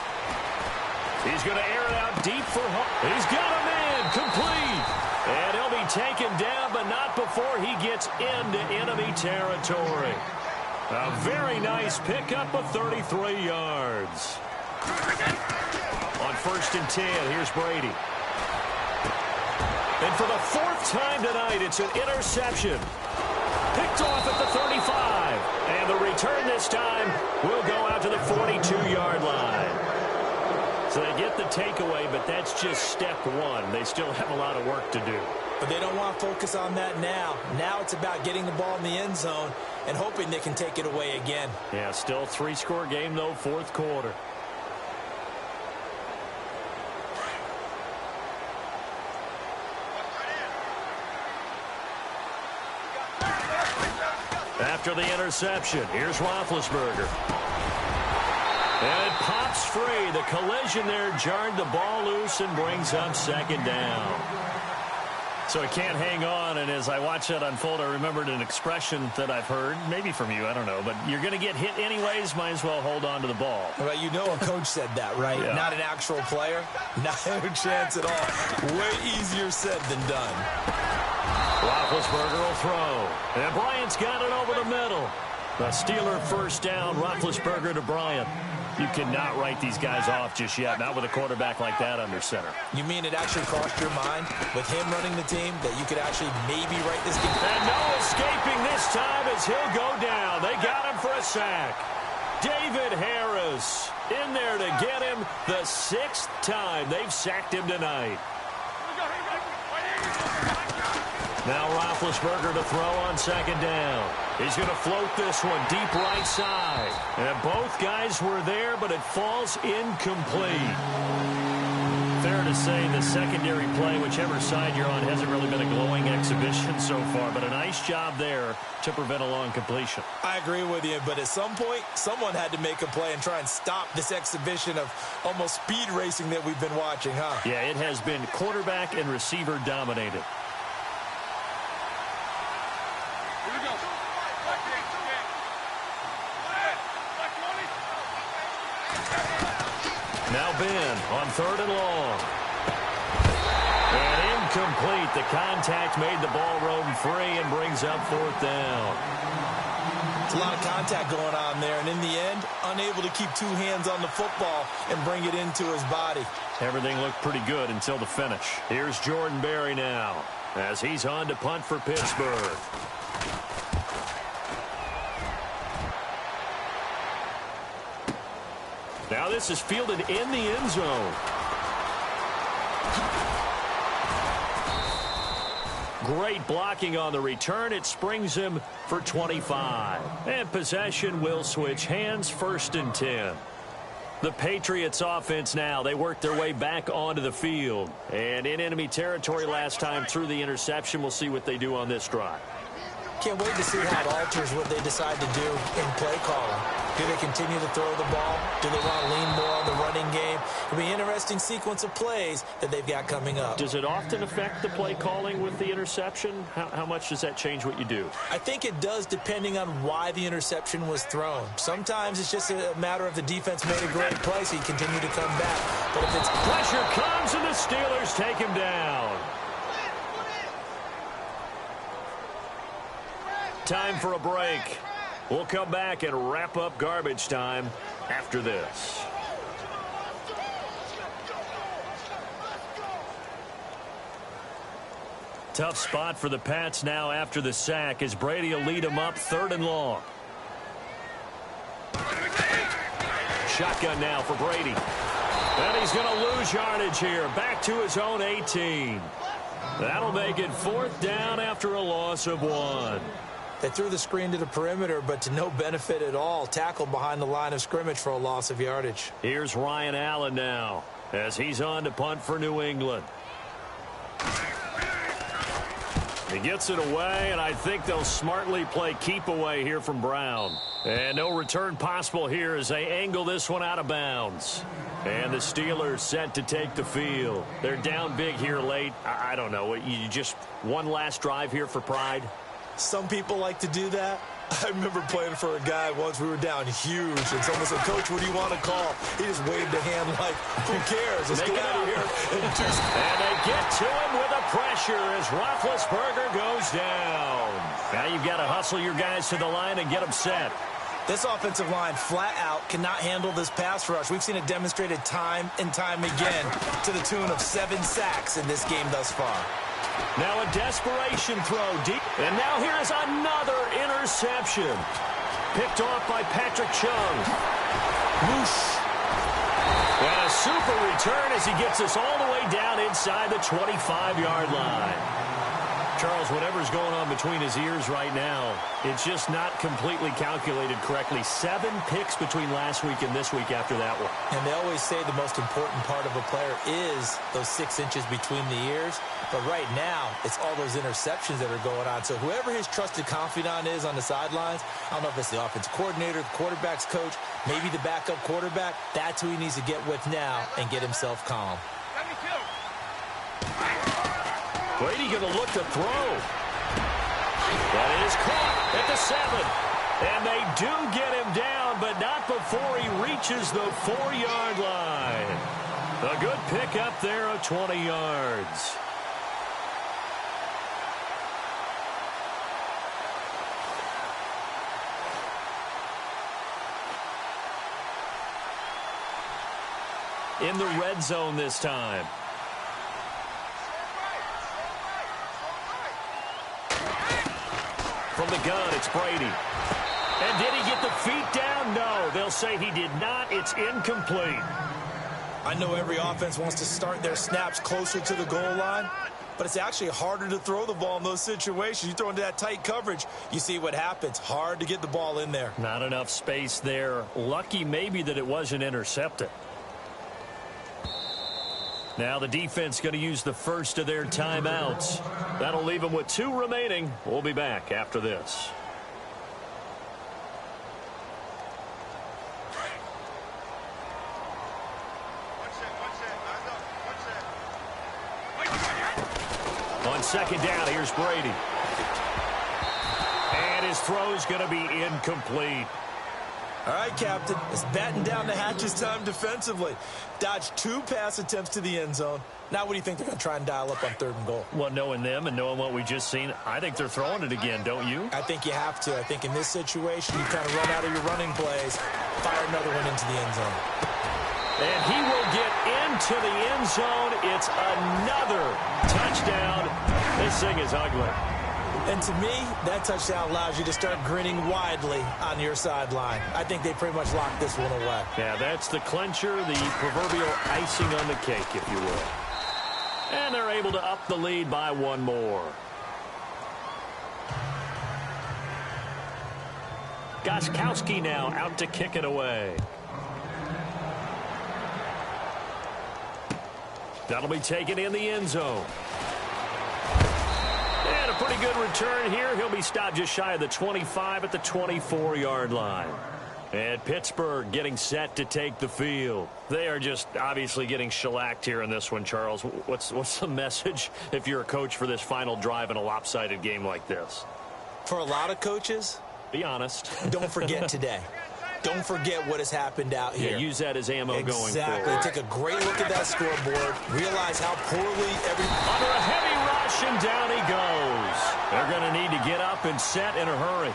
He's going to air it out deep for home. He's got a man complete. And he'll be taken down, but not before he gets into enemy territory. A very nice pickup of 33 yards. On first and 10, here's Brady. And for the 4th time tonight, it's an interception. Picked off at the 35. And the return this time will go out to the 42-yard line. So they get the takeaway, but that's just step one. They still have a lot of work to do. But they don't want to focus on that now. Now it's about getting the ball in the end zone and hoping they can take it away again. Yeah, still 3-score game, though, 4th quarter. After the interception, here's Roethlisberger. And it pops free. The collision there jarred the ball loose and brings up second down. So I can't hang on, and as I watch that unfold, I remembered an expression that I've heard, maybe from you, I don't know, but you're going to get hit anyways, might as well hold on to the ball. Well, you know a coach said that, right? Yeah. Not an actual player. Not a chance at all. Way easier said than done. Roethlisberger will throw, and Bryant's got it over the middle. The Steeler first down, Roethlisberger to Bryant. You cannot write these guys off just yet, not with a quarterback like that under center. You mean it actually crossed your mind with him running the team that you could actually maybe write this game? And no escaping this time as he'll go down. They got him for a sack. David Harris in there to get him the 6th time they've sacked him tonight. Now Roethlisberger to throw on second down. He's going to float this one deep right side. And both guys were there, but it falls incomplete. Fair to say the secondary play, whichever side you're on, hasn't really been a glowing exhibition so far, but a nice job there to prevent a long completion. I agree with you, but at some point, someone had to make a play and try and stop this exhibition of almost speed racing that we've been watching, huh? Yeah, it has been quarterback and receiver dominated. Now Ben on 3rd and long. And incomplete. The contact made the ball roam free and brings up 4th down. It's a lot of contact going on there, and in the end, unable to keep 2 hands on the football and bring it into his body. Everything looked pretty good until the finish. Here's Jordan Berry now as he's on to punt for Pittsburgh. Now this is fielded in the end zone. Great blocking on the return. It springs him for 25. And possession will switch hands, 1st and 10. The Patriots offense now. They work their way back onto the field. And in enemy territory last time through the interception. We'll see what they do on this drive. Can't wait to see how it alters what they decide to do in play calling. Do they continue to throw the ball? Do they want to lean more on the running game? It'll be an interesting sequence of plays that they've got coming up. Does it often affect the play calling with the interception? How much does that change what you do? I think it does depending on why the interception was thrown. Sometimes it's just a matter of the defense made a great play, so you continue to come back. But if it's pressure comes and the Steelers take him down. Time for a break. We'll come back and wrap up garbage time after this. Tough spot for the Pats now after the sack as Brady will lead them up 3rd and long. Shotgun now for Brady. And he's going to lose yardage here. Back to his own 18. That'll make it 4th down after a loss of 1. They threw the screen to the perimeter, but to no benefit at all. Tackled behind the line of scrimmage for a loss of yardage. Here's Ryan Allen now as he's on to punt for New England. He gets it away, and I think they'll smartly play keep away here from Brown. And no return possible here as they angle this one out of bounds. And the Steelers set to take the field. They're down big here late. I don't know. You just one last drive here for pride? Some people like to do that. I remember playing for a guy once. We were down huge, and someone said, "Coach, what do you want to call?" He just waved a hand like, "Who cares? Let's get out of here." And they get to him with a pressure as Roethlisberger goes down. Now you've got to hustle your guys to the line and get them set. This offensive line flat out cannot handle this pass rush. We've seen it demonstrated time and time again to the tune of 7 sacks in this game thus far. Now a desperation throw deep. And now here is another interception. Picked off by Patrick Chung. Whoosh. And a super return as he gets us all the way down inside the 25-yard line. Charles, whatever's going on between his ears right now, it's just not completely calculated correctly. 7 picks between last week and this week after that one. And they always say the most important part of a player is those 6 inches between the ears. But right now, it's all those interceptions that are going on. So whoever his trusted confidant is on the sidelines, I don't know if it's the offensive coordinator, the quarterback's coach, maybe the backup quarterback, that's who he needs to get with now and get himself calm. Brady going to look to throw. That is caught at the 7. And they do get him down, but not before he reaches the 4-yard line. A good pickup there of 20 yards. In the red zone this time. From the gun, it's Brady. And did he get the feet down? No, they'll say he did not. It's incomplete. I know every offense wants to start their snaps closer to the goal line, but it's actually harder to throw the ball in those situations. You throw into that tight coverage, you see what happens. Hard to get the ball in there. Not enough space there. Lucky maybe that it wasn't intercepted. Now the defense going to use the first of their timeouts. That'll leave them with 2 remaining. We'll be back after this. On second down, here's Brady. And his throw's going to be incomplete. All right, Captain, it's batten down the hatches time defensively. Dodged 2 pass attempts to the end zone. Now what do you think they're going to try and dial up on 3rd and goal? Well, knowing them and knowing what we just seen, I think they're throwing it again, don't you? I think you have to. I think in this situation, you kind of run out of your running plays, fire another one into the end zone. And he will get into the end zone. It's another touchdown. This thing is ugly. And to me, that touchdown allows you to start grinning widely on your sideline. I think they pretty much locked this one away. Yeah, that's the clincher, the proverbial icing on the cake, if you will. And they're able to up the lead by 1 more. Gostkowski now out to kick it away. That'll be taken in the end zone. And a pretty good return here. He'll be stopped just shy of the 25 at the 24-yard line. And Pittsburgh getting set to take the field. They are just obviously getting shellacked here in this one, Charles. What's the message if you're a coach for this final drive in a lopsided game like this? For a lot of coaches, be honest. Don't forget today. Don't forget what has happened out here. Yeah, use that as ammo going forward. Exactly. Take a great look at that scoreboard. Realize how poorly Under a heavy rush, and down he goes. They're going to need to get up and set in a hurry.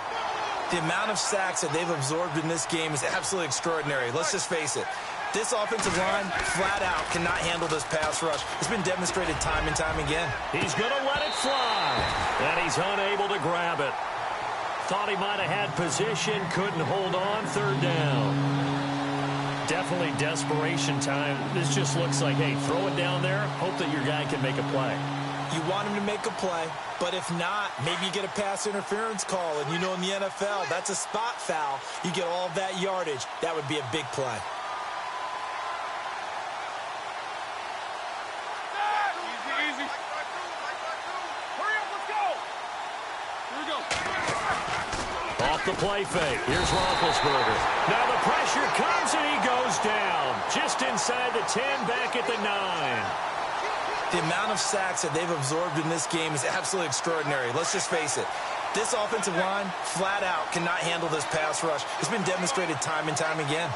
The amount of sacks that they've absorbed in this game is absolutely extraordinary. Let's just face it. This offensive line, flat out, cannot handle this pass rush. It's been demonstrated time and time again. He's going to let it fly, and he's unable to grab it. Thought he might have had position, couldn't hold on, 3rd down. Definitely desperation time. This just looks like, hey, throw it down there, hope that your guy can make a play. You want him to make a play, but if not, maybe you get a pass interference call, and you know in the NFL, that's a spot foul. You get all of that yardage. That would be a big play. Easy. Hurry up, let's go. Here we go. Off the play fake. Here's Roethlisberger. Now the pressure comes and he goes down. Just inside the 10, back at the 9. The amount of sacks that they've absorbed in this game is absolutely extraordinary. Let's just face it. This offensive line, flat out, cannot handle this pass rush. It's been demonstrated time and time again.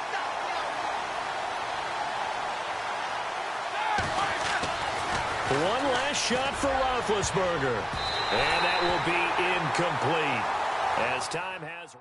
One last shot for Roethlisberger. And that will be incomplete. As time has...